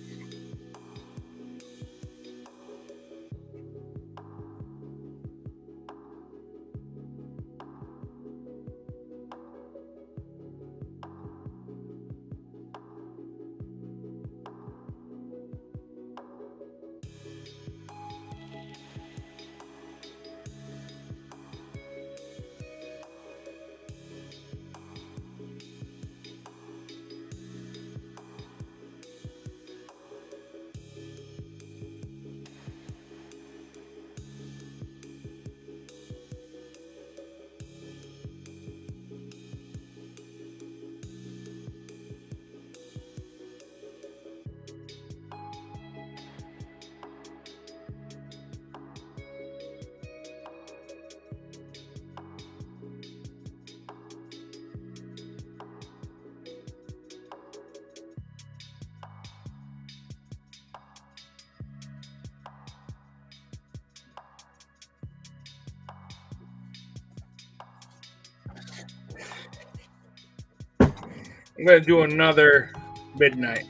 Speaker 1: I'm going to do another midnight.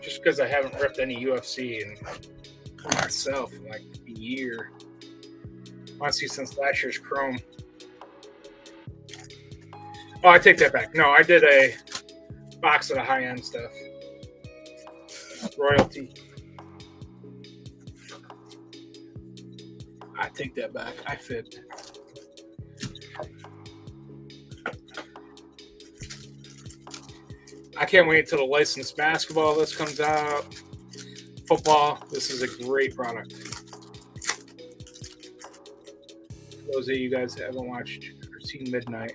Speaker 1: Just because I haven't ripped any UFC in myself in like a year. Honestly, since last year's Chrome. Oh, I take that back. No, I did a box of the high-end stuff. Royalty. I take that back. I fibbed. I can't wait until the licensed basketball list comes out. Football, this is a great product. For those of you guys that haven't watched or seen Midnight,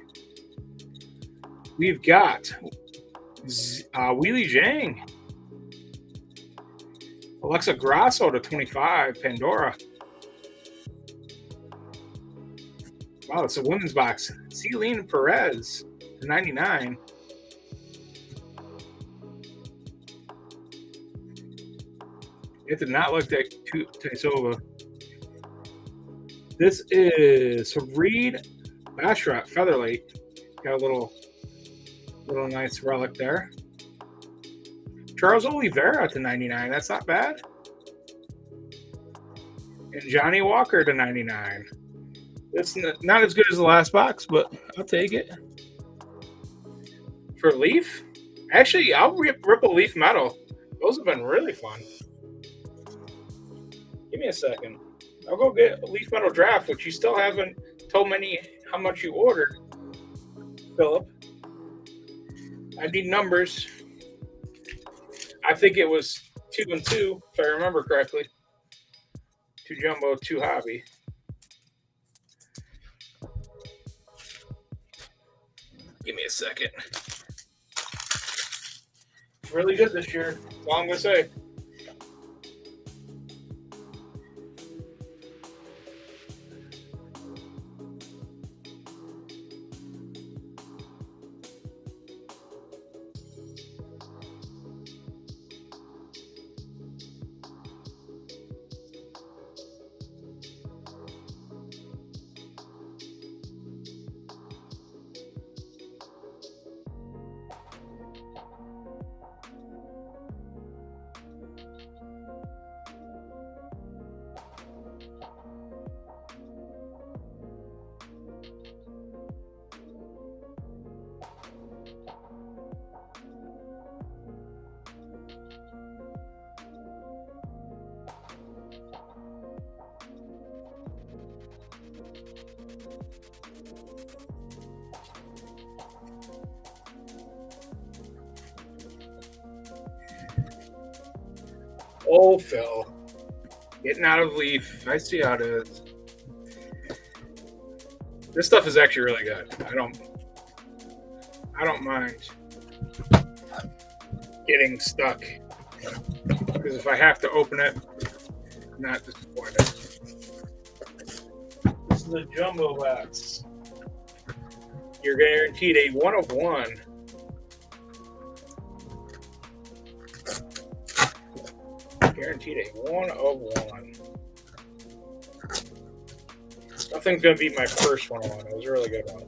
Speaker 1: we've got Wheelie Zhang, Alexa Grasso to 25, Pandora. Wow, it's a women's box. Celine Perez to 99. It did not look that Tesova. This is Reed Bashrat Featherlight. Got a little nice relic there. Charles Oliveira to 99. That's not bad. And Johnny Walker to 99. It's not as good as the last box, but I'll take it. For Leaf? Actually, I'll rip a Leaf Metal. Those have been really fun. Give me a second. I'll go get a Leaf Metal Draft, which you still haven't told me how much you ordered, Philip. I need numbers. I think it was 2 and 2, if I remember correctly. 2 Jumbo, 2Hobby. Give me a second. Really good this year. That's all I'm going to say. Oh, Phil. Getting out of Leaf. I see how it is. This stuff is actually really good. I don't mind getting stuck. Because if I have to open it, I'm not disappointed. This is a jumbo box. You're guaranteed a 1 of 1. Guaranteed a 1 of 1. Nothing's going to be my first 1 of 1. It was a really good one.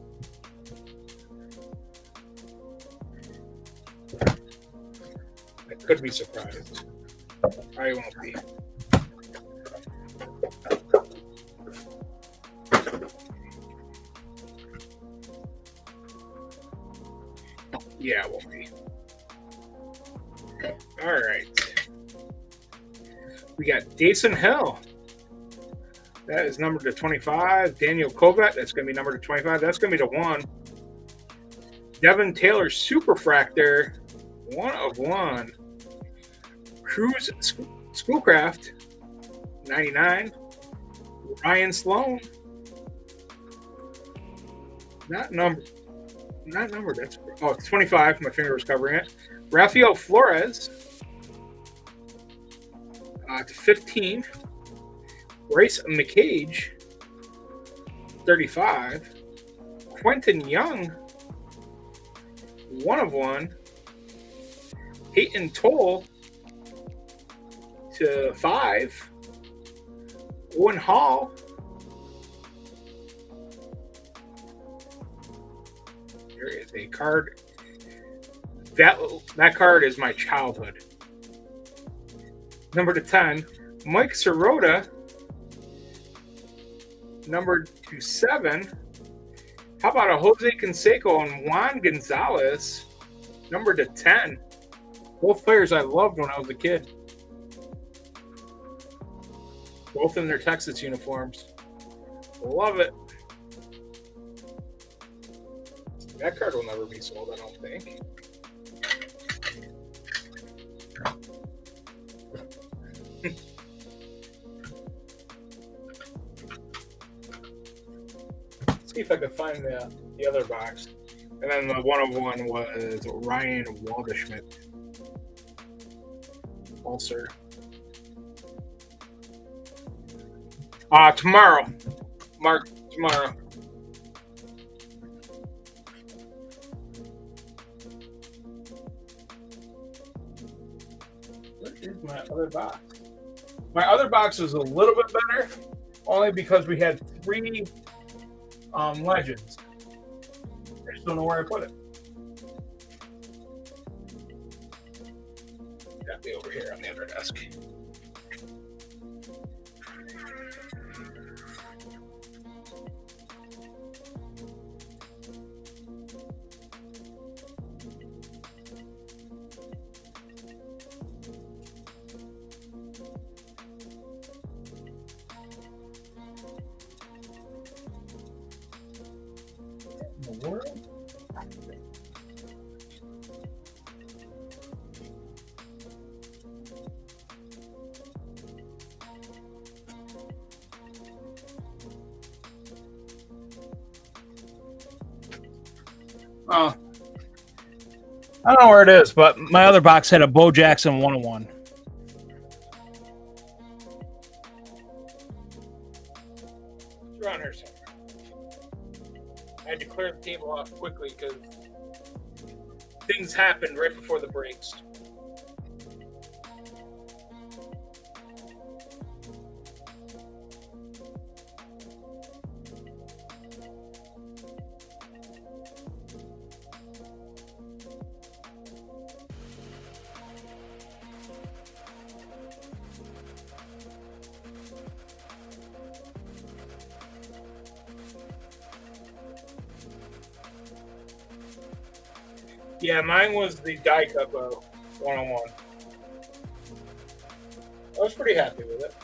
Speaker 1: I could be surprised. I won't be. Yeah, it won't be. All right. We got Dason Hill. That is numbered to 25. Daniel Kovac. That's going to be numbered to 25. That's going to be to 1. Devin Taylor Superfractor. 1 of 1. Cruz Schoolcraft. 99. Ryan Sloan. Not numbered. That's it's 25. My finger was covering it. Rafael Flores. To 15. Bryce McCage, 35. Quentin Young, 1 of 1. Peyton Toll to 5. Owen Hall. There is a card. That card is my childhood. Number to 10, Mike Sirota. Numbered to 7. How about a Jose Canseco and Juan Gonzalez? Numbered to 10. Both players I loved when I was a kid. Both in their Texas uniforms. Love it. That card will never be sold, I don't think. see if I could find the other box. And then the 101 was Ryan Waldschmidt. Ulcer. Tomorrow. Mark, tomorrow. What is my other box? My other box is a little bit better, only because we had 3 legends. I just don't know where I put it. Got to be over here on the other desk. In the world? I don't know where it is, but my other box had a Bo Jackson 101. It's around here somewhere. I had to clear the table off quickly because things happened right before the breaks. Yeah, mine was the die cut bow 101. I was pretty happy with it.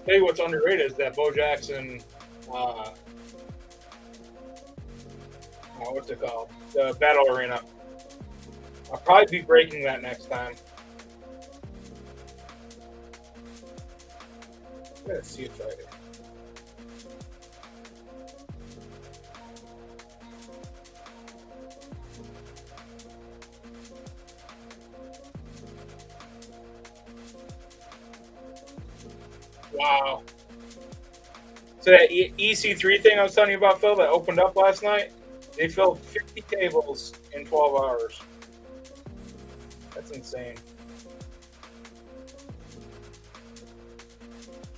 Speaker 1: Tell you what's underrated is that Bo Jackson, what's it called? The Battle Arena. I'll probably be breaking that next time. Let's see if I can. Wow. So that EC3 thing I was telling you about, Phil, that opened up last night, they filled 50 tables in 12 hours. That's insane.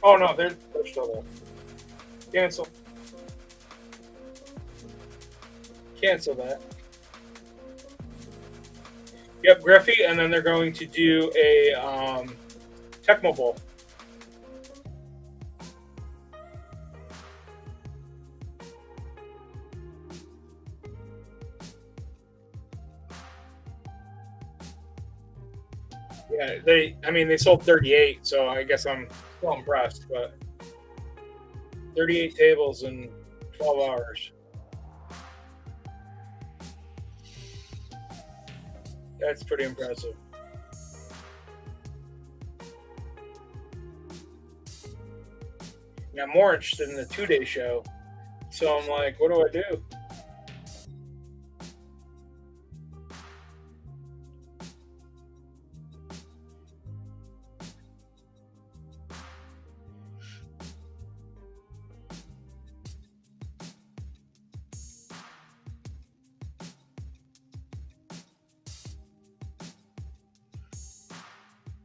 Speaker 1: Oh, no, they're still there. Cancel. Cancel that. Yep, Griffey, and then they're going to do a Tecmo Bowl. Yeah, they sold 38, so I guess I'm still impressed, but 38 tables in 12 hours. That's pretty impressive. And I'm more interested in the 2-day show, so I'm like, what do I do?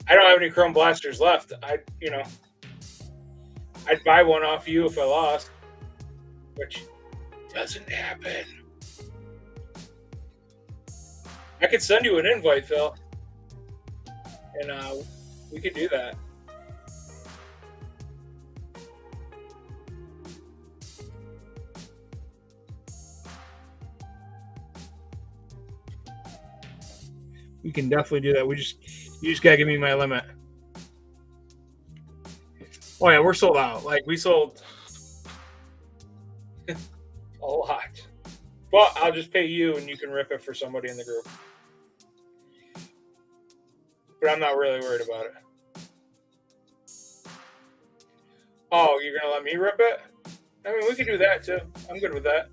Speaker 1: I don't have any Chrome Blasters left. I'd buy one off you if I lost, which doesn't happen. I could send you an invite, Phil, and we could do that. We can definitely do that. You just gotta give me my limit. Oh yeah, we're sold out. Like we sold a lot. But I'll just pay you and you can rip it for somebody in the group. But I'm not really worried about it. Oh, you're gonna let me rip it? I mean, we could do that too. I'm good with that.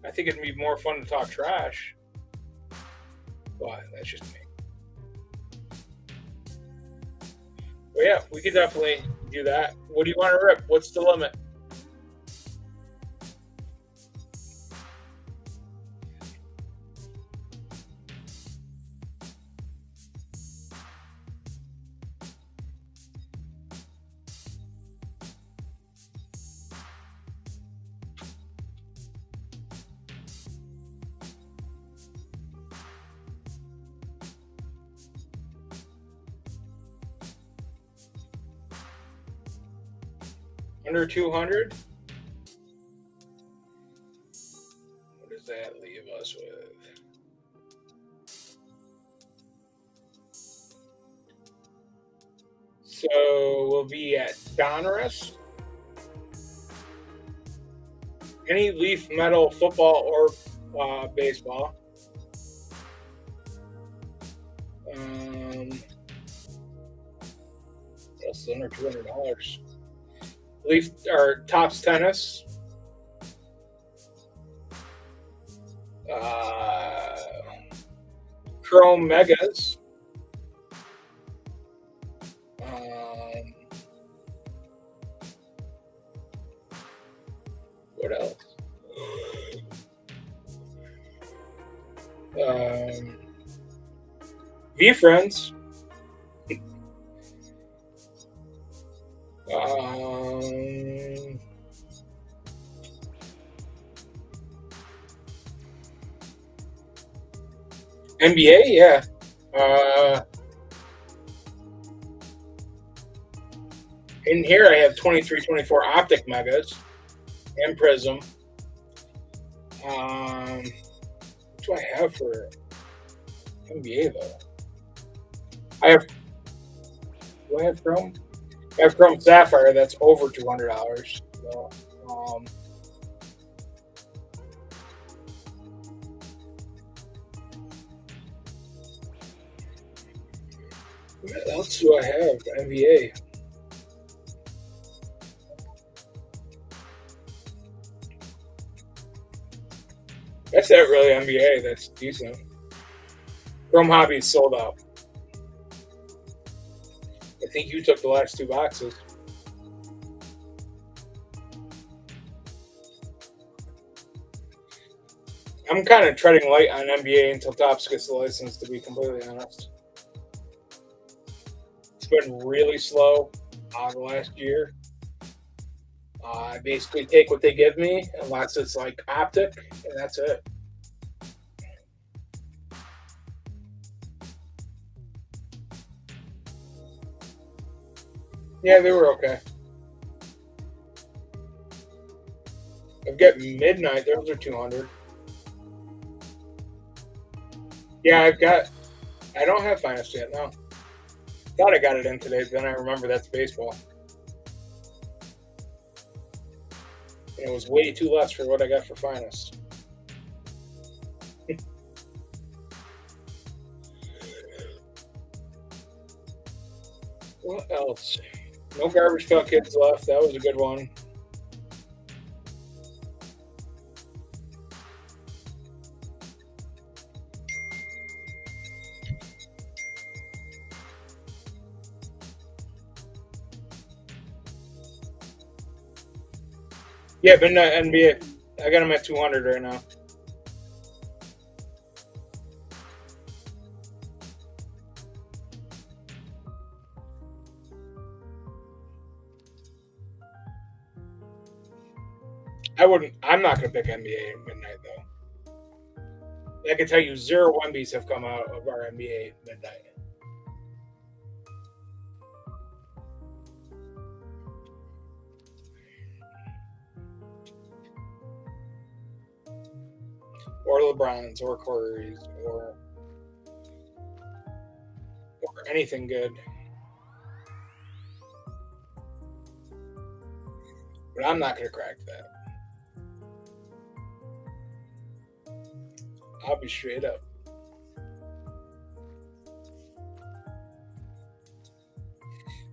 Speaker 1: I think it'd be more fun to talk trash. But that's just me. But yeah, we could definitely do that. What do you want to rip? What's the limit? Under 200? What does that leave us with? So we'll be at Donruss. Any leaf metal football or baseball. That's under $200. Leaf or Tops Tennis. Chrome Megas. What else? V Friends. NBA, yeah. In here, I have 23-24 Optic Megas and Prism. What do I have for NBA though? Do I have Chrome? I have Chrome Sapphire. That's over $200. So, what else do I have? NBA. That's it, really. NBA. That's decent. Chrome Hobby is sold out. I think you took the last 2 boxes. I'm kind of treading light on NBA until Topps gets the license, to be completely honest. It's been really slow the last year. I basically take what they give me, unless it's like Optic, and that's it. Yeah, they were okay. I've got Midnight. Those are 200. Yeah, I don't have Finest yet, no. Thought I got it in today, then I remember that's baseball. And it was way too less for what I got for Finest. What else? No Garbage Pail Kids left. That was a good one. Yeah, Midnight NBA. I got them at 200 right now. I'm not going to pick NBA Midnight, though. I can tell you 0 Wembies have come out of our NBA Midnight. Or LeBrons, or Curry's, or anything good. But I'm not going to crack that. I'll be straight up.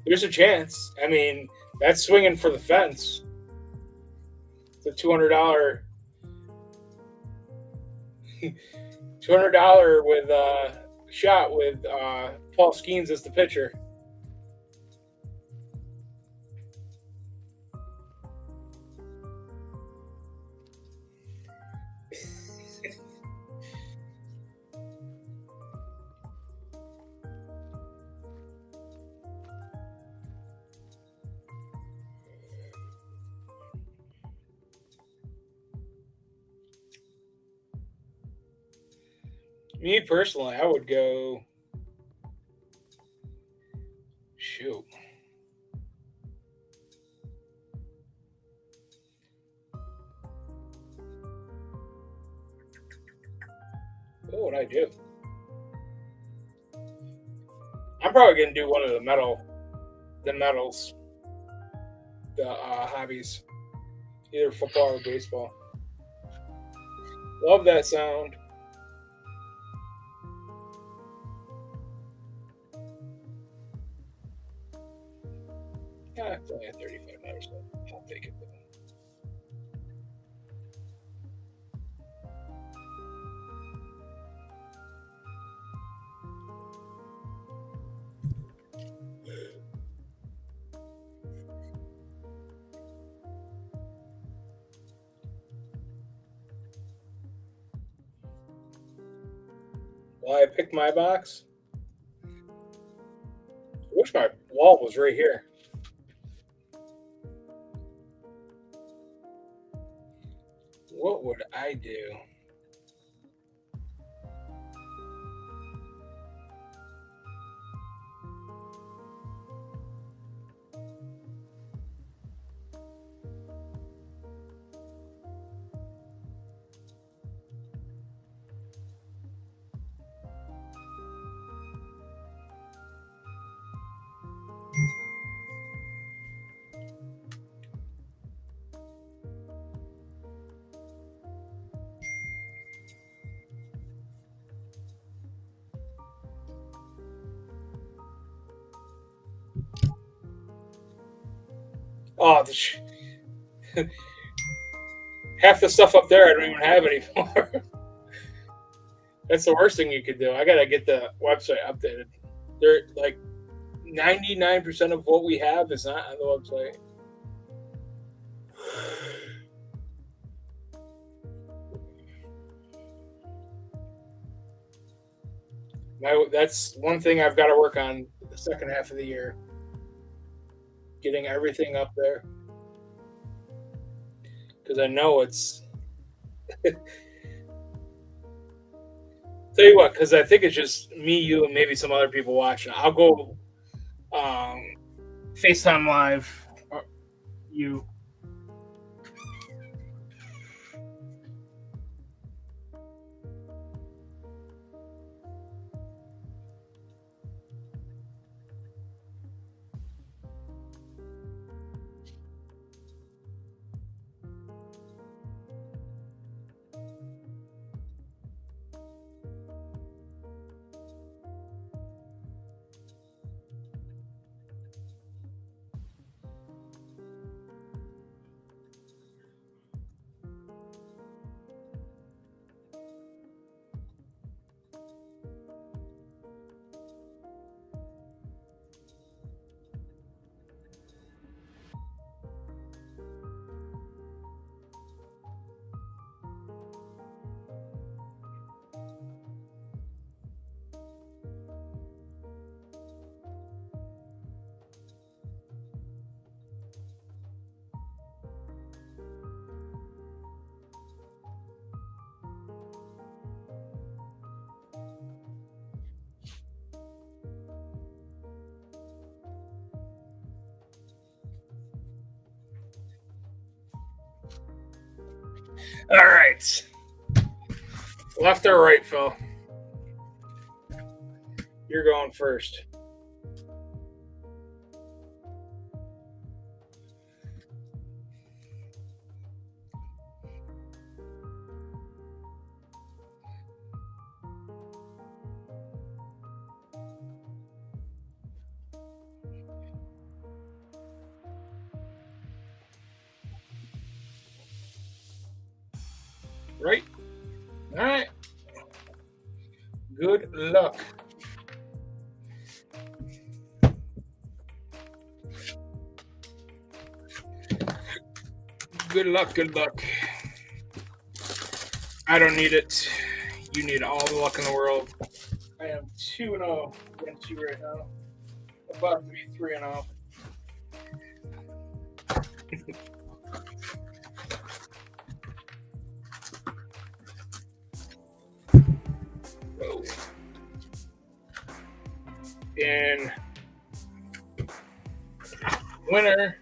Speaker 1: There's a chance. I mean, that's swinging for the fence. It's a $200 with shot with Paul Skeens as the pitcher. Me personally, I would go. Shoot. What would I do? I'm probably gonna do one of the medals, the hobbies, either football or baseball. Love that sound. Yeah, it's only at $35, so I'll take it. Well, I picked my box. I wish my wall was right here. What would I do? Oh, half the stuff up there I don't even have anymore. That's the worst thing you could do. I gotta get the website updated. They're like 99% of what we have is not on the website. That's one thing I've got to work on the second half of the year. Getting everything up there. Because I know it's. Tell you what, because I think it's just me, you, and maybe some other people watching. I'll go FaceTime Live. Or you. All right. Left or right, Phil? You're going first. right? All right. Good luck. Good luck, good luck. I don't need it. You need all the luck in the world. I am 2-0 against you right now. About to be 3-0. Whoa. And winner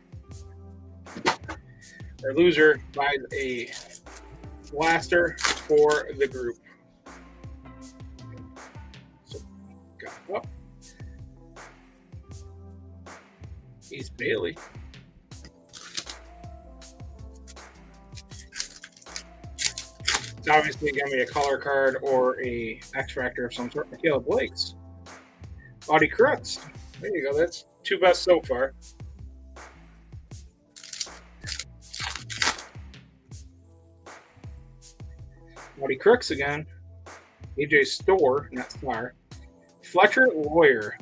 Speaker 1: or loser buys a blaster for the group. So, got up. He's Bailey. It's obviously going to be a color card or a X Factor of some sort. Michaela Blake's. Audie Crooks. There you go. That's 2 best so far. Audie Crooks again. AJ Store, not Star. Fletcher Lawyer.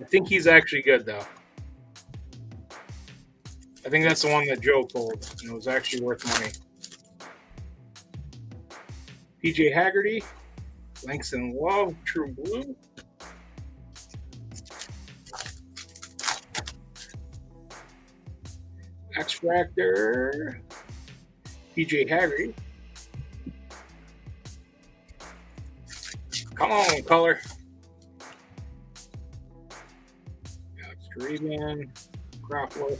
Speaker 1: I think he's actually good, though. I think that's the one that Joe pulled, and it was actually worth money. PJ Haggerty. Langston Love, True Blue. X Factor. PJ Haggerty. Come on, color. Alex Draven. Cropwood.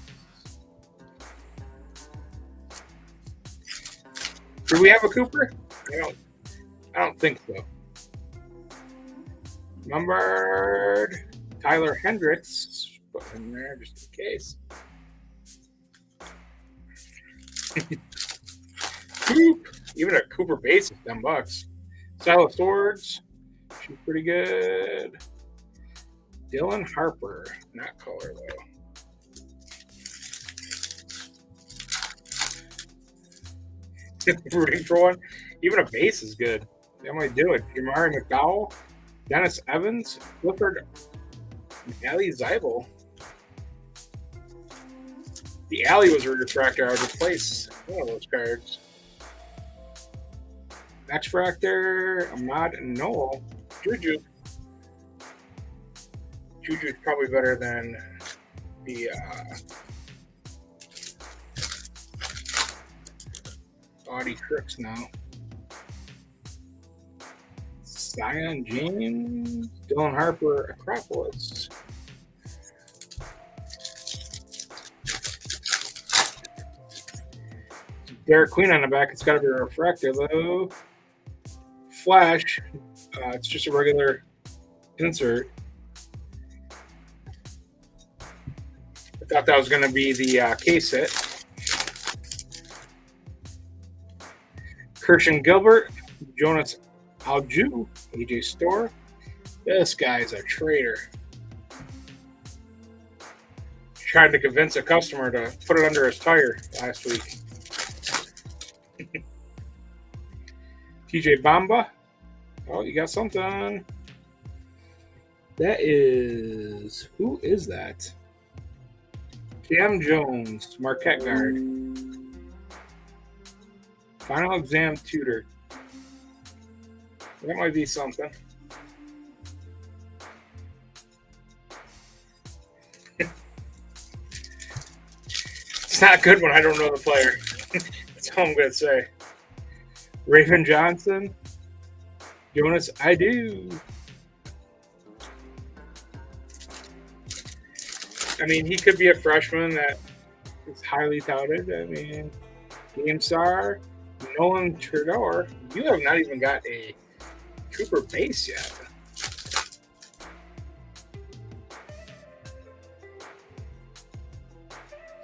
Speaker 1: Do we have a Cooper? I don't think so. Numbered Tyler Hendricks. Put him there just in case. Coop. Even a Cooper base is $10. Silas Swords. She's pretty good. Dylan Harper. Not color, though. Rooting for one. Even a base is good. That might do it. Jamari McDowell. Dennis Evans. Clifford. Ali Zeibel. The alley was a refractor. I would replace one of those cards. X Fractor, Ahmad Noel, Juju. Juju's probably better than the Audie Crooks now. Zion James, Dylan Harper, Acropolis. Derek Queen on the back. It's got to be a refractor, though. Flash. It's just a regular insert. I thought that was going to be the case hit. Kirshen Gilbert. Jonas Alju. AJ Store. This guy's a traitor. Tried to convince a customer to put it under his tire last week. TJ Bamba. Oh, you got something. That is... Who is that? Cam Jones. Marquette guard. Final exam tutor. That might be something. It's not good when I don't know the player. That's all I'm going to say. Raven Johnson. Jonas, I do. I mean, he could be a freshman that is highly touted. I mean, Game Star, Nolan Trudeau. You have not even got a Cooper base yet.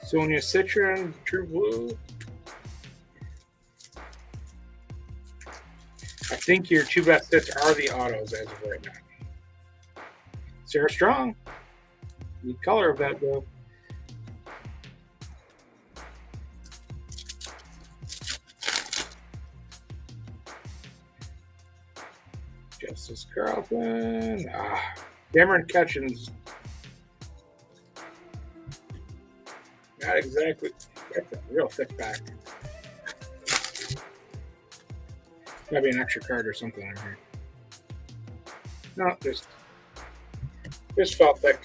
Speaker 1: Sonia Citron, True Blue. I think your 2 best hits are the autos as of right now. Sarah Strong. Need color of that, though. Justice Carlton. Cameron Catchings. Not exactly. That's a real thick pack. Gotta be an extra card or something in here. No, just felt thick.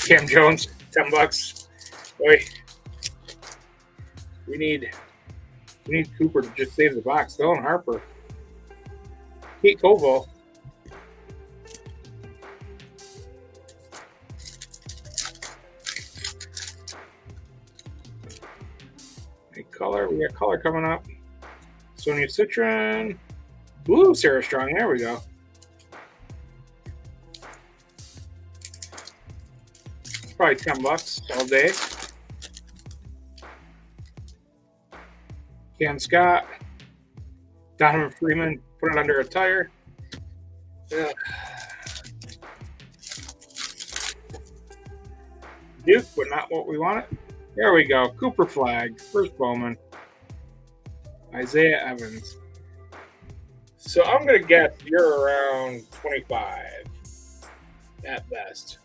Speaker 1: Cam Jones, $10. Boy, we need Cooper to just save the box. Dylan Harper, Pete Koval. Color, we got color coming up. Sonia Citron, blue Sarah Strong. There we go. It's probably $10 all day. Cam Scott, Donovan Freeman, put it under a tire. Ugh. Duke, but not what we wanted. There we go. Cooper Flag, first Bowman. Isaiah Evans. So I'm going to guess you're around 25 at best.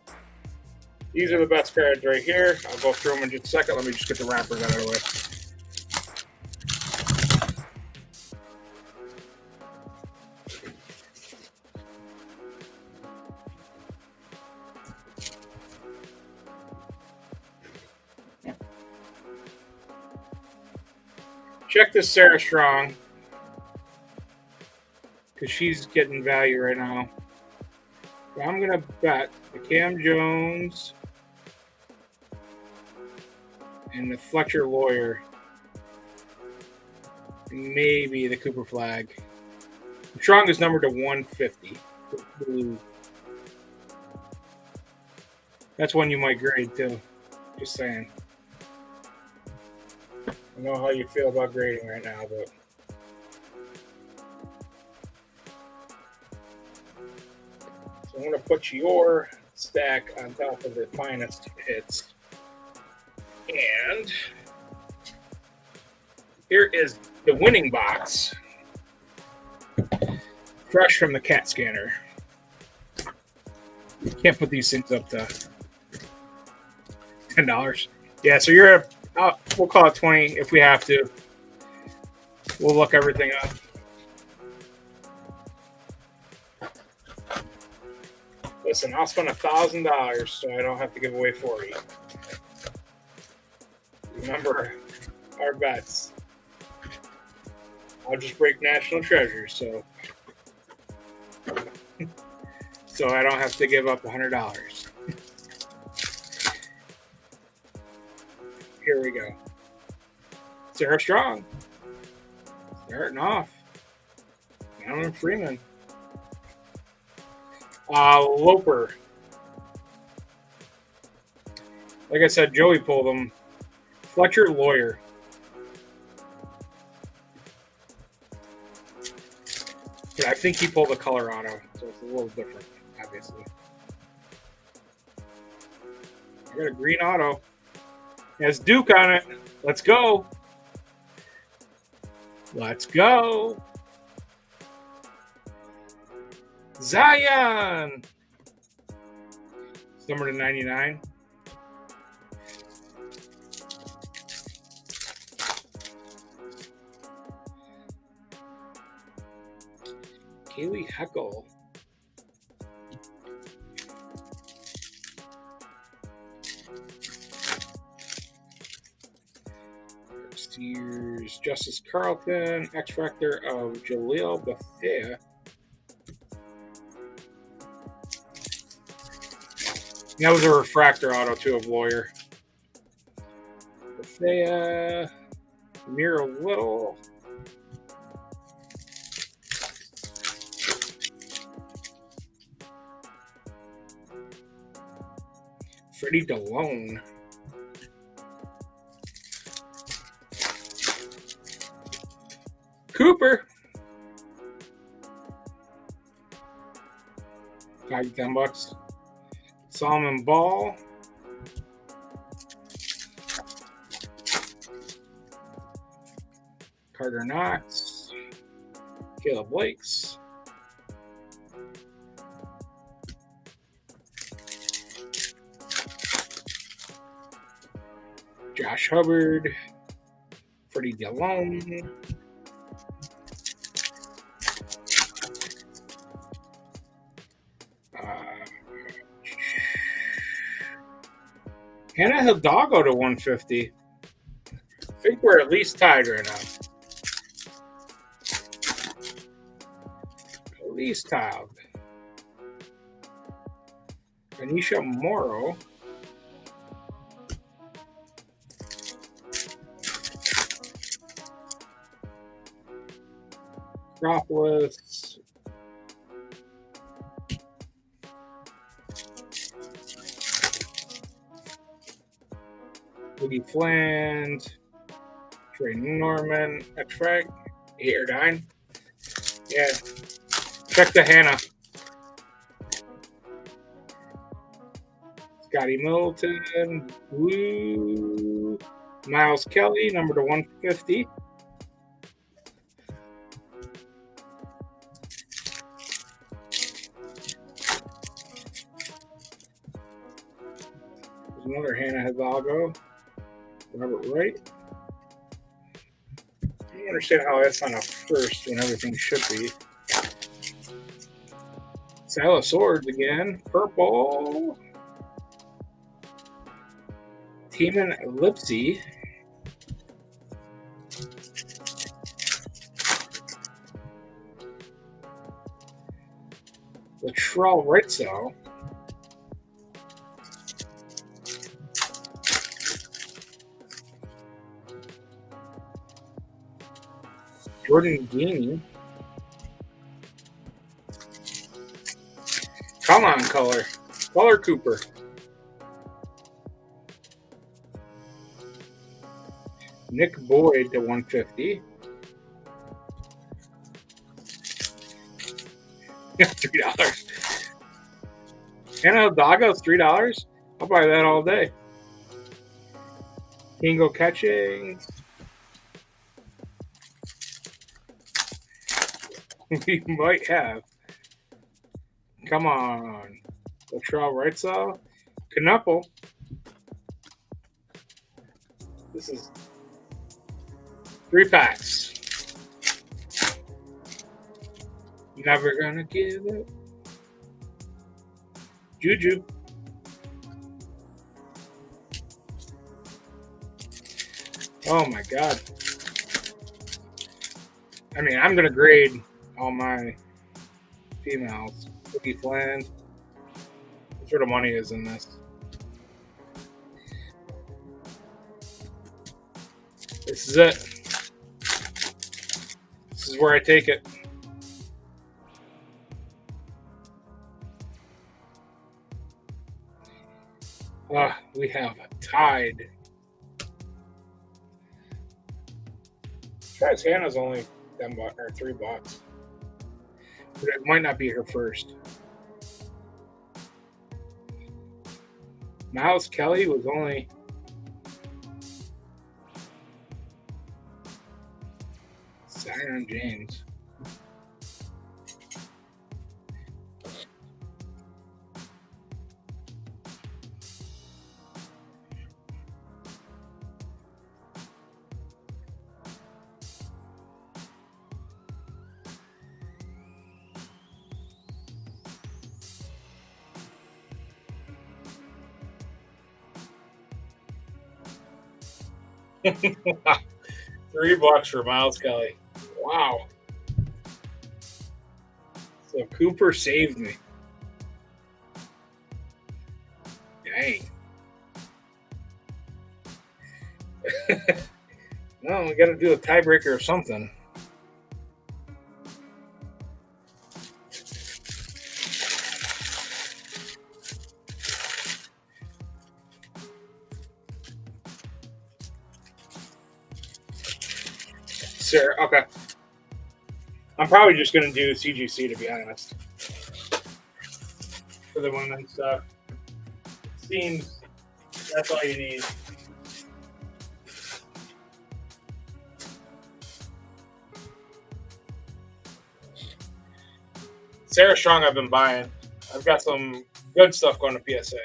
Speaker 1: These are the best cards right here. I'll go through them in just a second. Let me just get the wrappers out of the way. Check this Sarah Strong, because she's getting value right now. So I'm going to bet the Cam Jones and the Fletcher Lawyer, maybe the Cooper Flag. Strong is numbered to 150. Blue. That's one you might grade too. Just saying. I know how you feel about grading right now, but so I'm going to put your stack on top of the finest hits. And here is the winning box, fresh from the CAT scanner. Can't put these things up to $10. Yeah, so you're at we'll call it 20 if we have to. We'll look everything up. Listen, I'll spend $1,000 so I don't have to give away 40. Remember our bets. I'll just break national treasures, so I don't have to give up $100. Here we go. Sarah Strong. Starting off. Donovan Freeman. Loper. Like I said, Joey pulled him. Fletcher Lawyer. Yeah, I think he pulled a color auto, so it's a little different, obviously. I got a green auto. It has Duke on it. Let's go. Let's go. Zion. It's numbered to 99. Kaylee Heckle. Here's Justice Carlton, X Factor of Jaleel Bethea. That was a refractor auto too of Lawyer. Bethea, Mira Little. Freddie DeLone. Cooper. $10. Solomon Ball. Carter Knox. Caleb Lakes. Josh Hubbard. Freddie Dillon. Hannah Hidalgo to 150. I think we're at least tied right now. At least tied. Anisha Morrow. Acropolis. Woody Fland. Trey Norman. X-Frag. 8 or 9. Yeah. Check the Hannah. Scotty Middleton. Woo. Miles Kelly, number to 150. There's another Hannah Hidalgo. Robert Wright. I don't understand how that's on a first when everything should be. Silas Swords again. Purple. Teeman Lipsy. Latrell Ritzel. Jordan Dean. Come on, Color. Color Cooper. Nick Boyd to 150. $3. Hannah Hidalgo's $3. I'll buy that all day. Kingo catching. We might have. Come on. Latrell Wrightsaw. Knuckle. This is 3 packs. Never gonna give it. Juju. Oh my God. I mean, I'm gonna grade all my females. Cookie Fland. What sort of money is in this? This is it. This is where I take it. We have tied. Guys, Hannah's only $10 or $3, but it might not be her first. Miles Kelly was only Zion James. $3 for Miles Kelly. Wow. So Cooper saved me. Dang. No, we got to do a tiebreaker or something. Sure. Okay. I'm probably just going to do CGC, to be honest, for the women's stuff. Seems that's all you need. Sarah Strong I've been buying. I've got some good stuff going to PSA.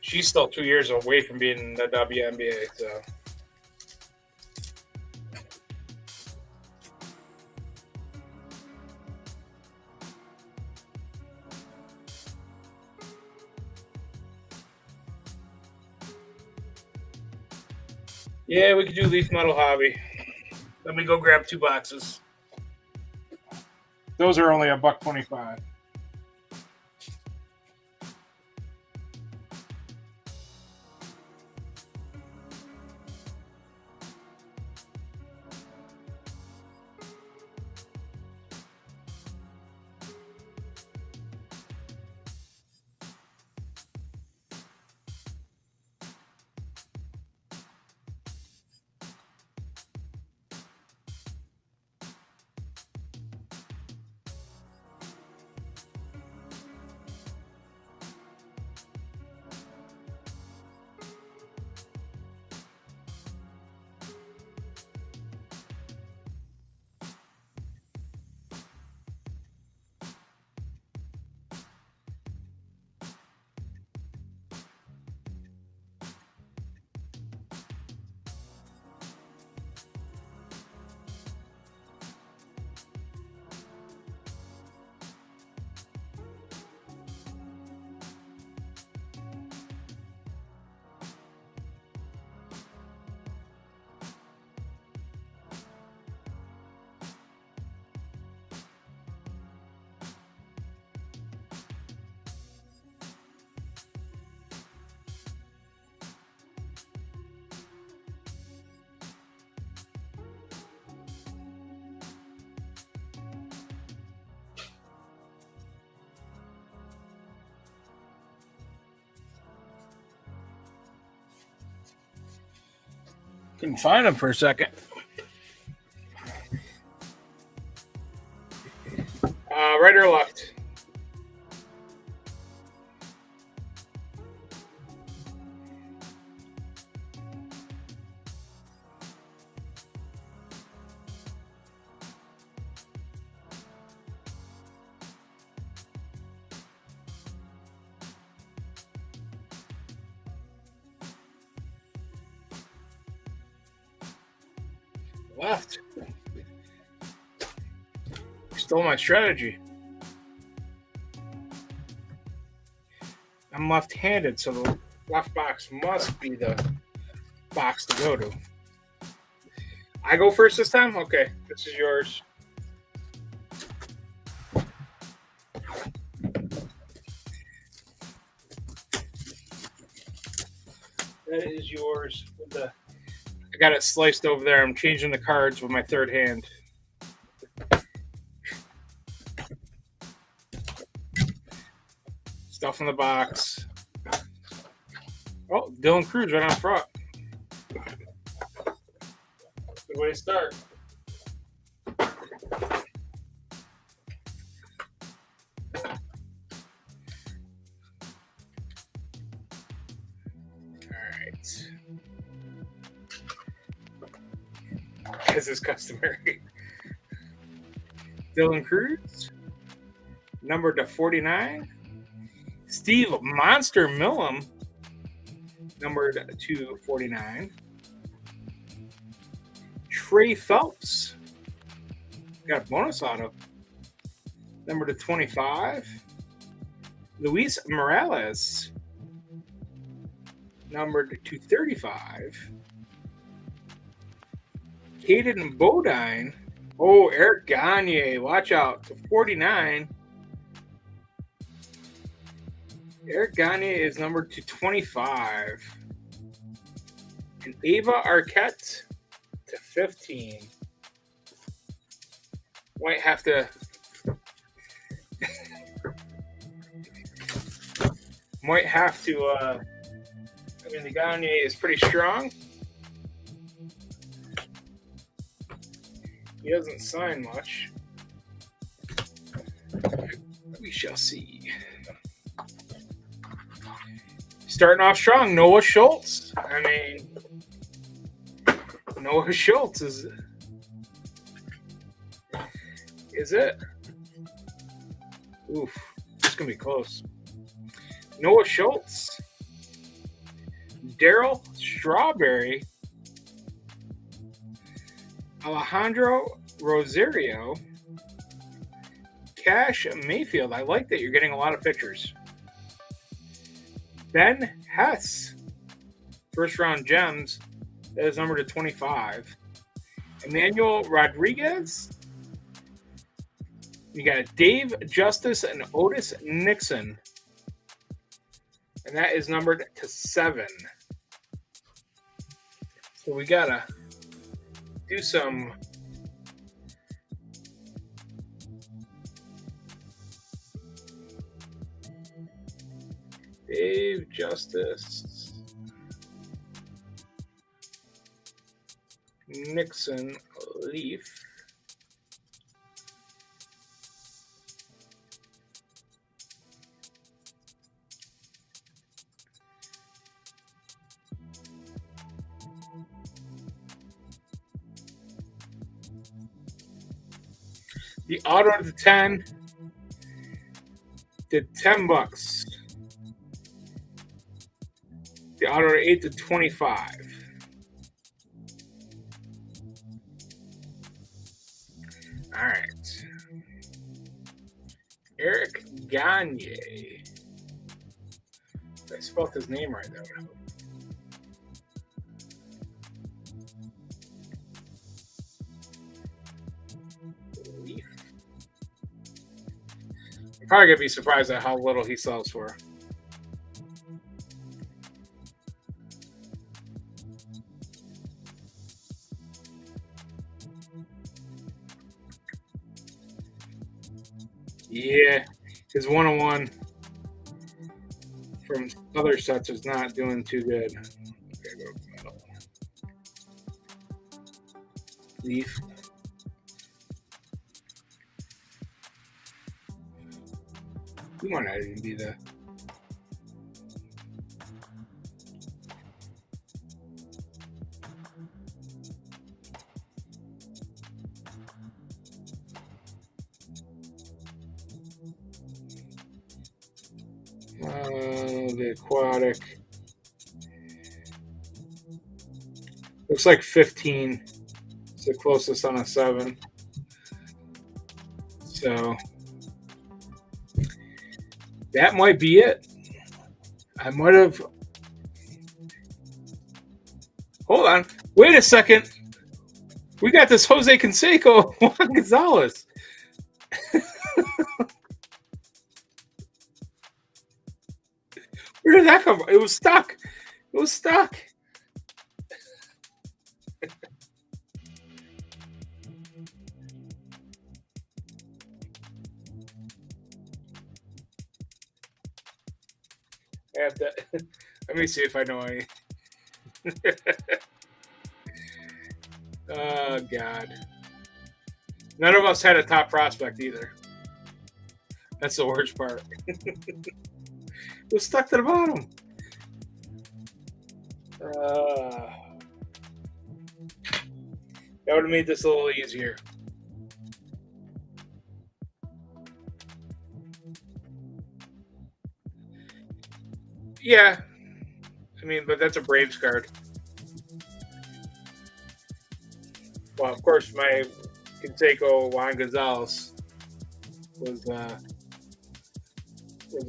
Speaker 1: She's still 2 years away from being in the WNBA, so. Yeah, we could do Leaf Metal Hobby. Let me go grab 2 boxes. Those are only $1.25. Couldn't find them for a second. Right or left? Left. Stole my strategy. I'm left-handed, so the left box must be the box to go to. I go first this time? Okay, this is yours. That is yours. I got it sliced over there. I'm changing the cards with my third hand. Stuff in the box. Oh, Dylan Cruz right on front. Good way to start. All right. As is customary. Dylan Cruz, number to 49. Steve Monster Millam, numbered to 49. Trey Phelps, got a bonus auto, number to 25. Luis Morales, numbered to 35. Caden Bodine. Oh, Eric Gagne, watch out, to 49. Eric Gagne is numbered to 25. And Ava Arquette to 15. Might have to I mean, the Gagne is pretty strong. He doesn't sign much. We shall see. Starting off strong, Noah Schultz. I mean, Noah Schultz is Is it? Oof. It's going to be close. Noah Schultz. Daryl Strawberry. Alejandro Rosario. Cash Mayfield. I like that you're getting a lot of pictures. Ben Hess. First round gems. That is numbered to 25. Emmanuel Rodriguez. You got Dave Justice and Otis Nixon. And that is numbered to 7. So we got to do some Dave Justice, Nixon, Leaf. The auto to 10 did $10. The auto to 8 to 25. All right. Eric Gagne. I spelled his name right there. I'm probably going to be surprised at how little he sells for. Yeah, his 101 from other sets is not doing too good. Okay, go metal. Leaf. We might not even be the. The aquatic. Looks like 15. It's the closest on a 7. So that might be it. I might have. Hold on. Wait a second. We got this Jose Canseco Juan Gonzalez. Where did that come from? It was stuck. It was stuck. I have to, let me see if I know any. Oh, God. None of us had a top prospect either. That's the worst part. It was stuck to the bottom. That would have made this a little easier. Yeah. I mean, but that's a Braves card. Well, of course, my Canseco Juan Gonzalez was the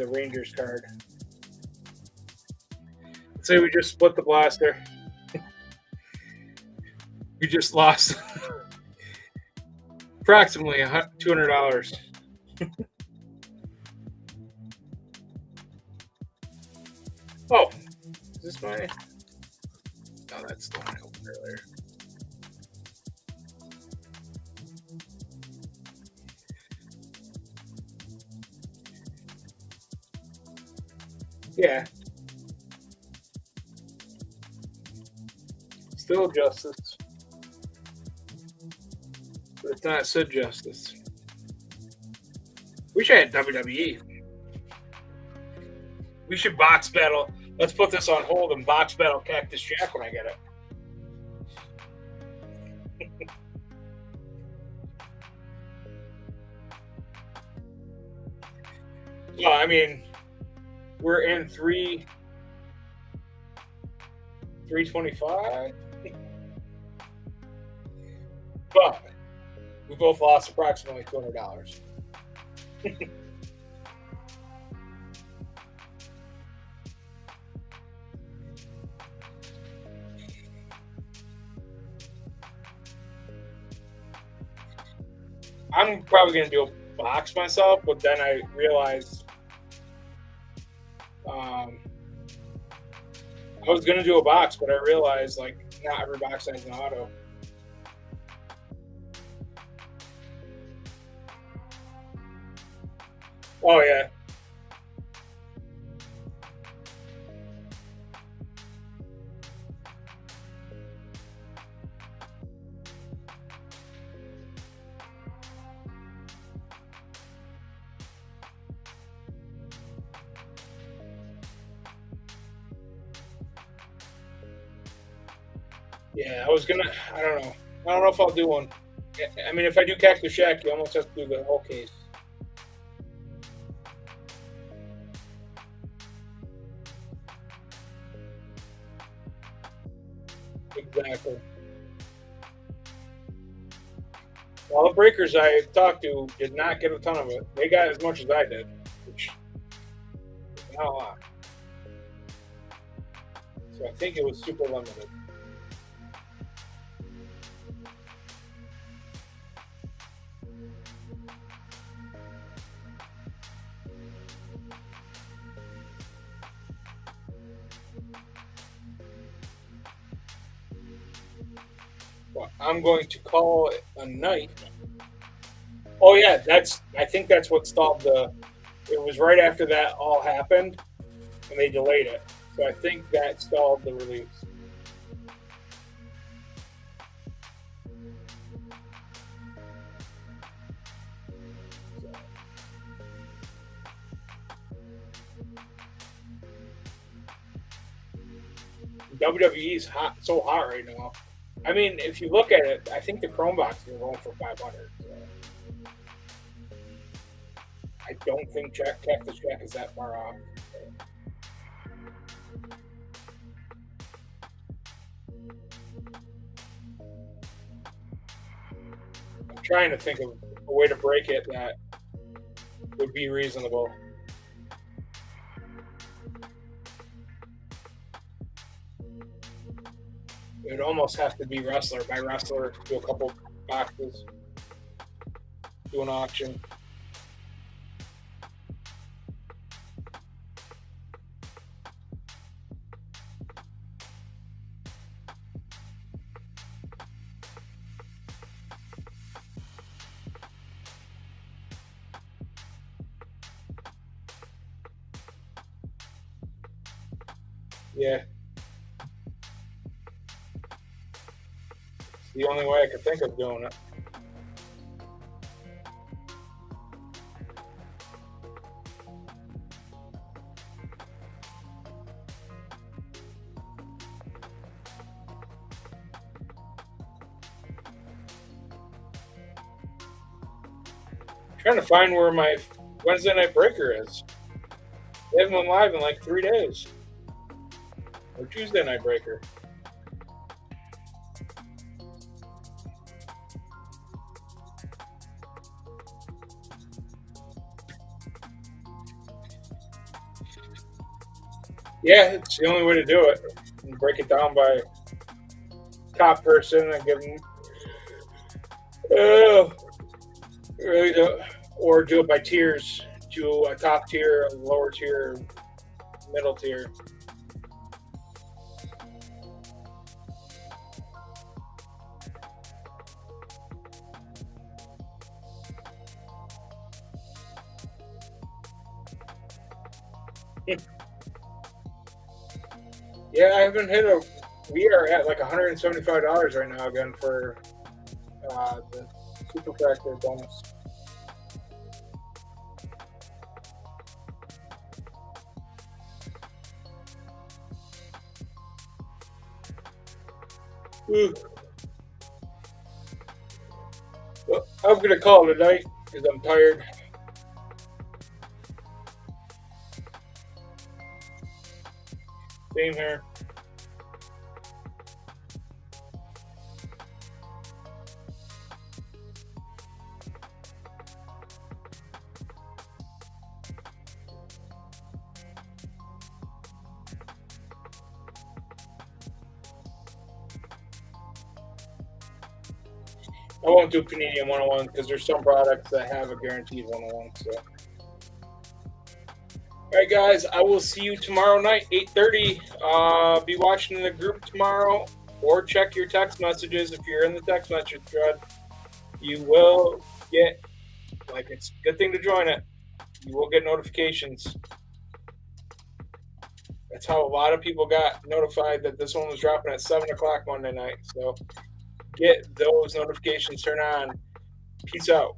Speaker 1: Rangers card. Let's say we just split the blaster. We just lost approximately $200. Oh, is this my? No, that's the one I opened earlier. Yeah. Still Justice. But it's not Sid Justice. Wish I had WWE. We should box battle. Let's put this on hold and box battle Cactus Jack when I get it. Well, I mean, we're in 325, but we both lost approximately $200. I'm probably going to do a box myself, but then I realized I was going to do a box, but I realized like not every box has an auto. Oh yeah. Yeah, I was gonna. I don't know. I don't know if I'll do one. I mean, if I do Cactus Shack, you almost have to do the whole case. Exactly. All the breakers I talked to did not get a ton of it. They got as much as I did, which is not a lot. So I think it was super limited. Well, I'm going to call it a night. Oh yeah, that's. I think that's what stalled the. It was right after that all happened, and they delayed it. So I think that stalled the release. WWE is hot, so hot right now. I mean, if you look at it, I think the Chrome boxes are going for 500. So I don't think Cactus Jack is that far off. I'm trying to think of a way to break it that would be reasonable. It would almost have to be wrestler by wrestler. Do a couple boxes, do an auction. Yeah, it's the only way I could think of doing it. Trying to find where my Wednesday night breaker is. They haven't been live in like 3 days. Or Tuesday night breaker. Yeah, it's the only way to do it. And break it down by top person and give them, really do, or do it by tiers. Do a top tier, a lower tier, middle tier. Yeah, I haven't hit a. We are at like $175 right now again for the super factor bonus. Ooh. Well, I'm gonna call it a night because I'm tired. Same here. I won't do Panini 101 because there's some products that have a guaranteed 101. So, all right, guys, I will see you tomorrow night, 8:30. Be watching in the group tomorrow, or check your text messages if you're in the text message thread. You will get, like, it's a good thing to join it. You will get notifications. That's how a lot of people got notified that this one was dropping at 7 o'clock Monday night. So get those notifications turned on. Peace out.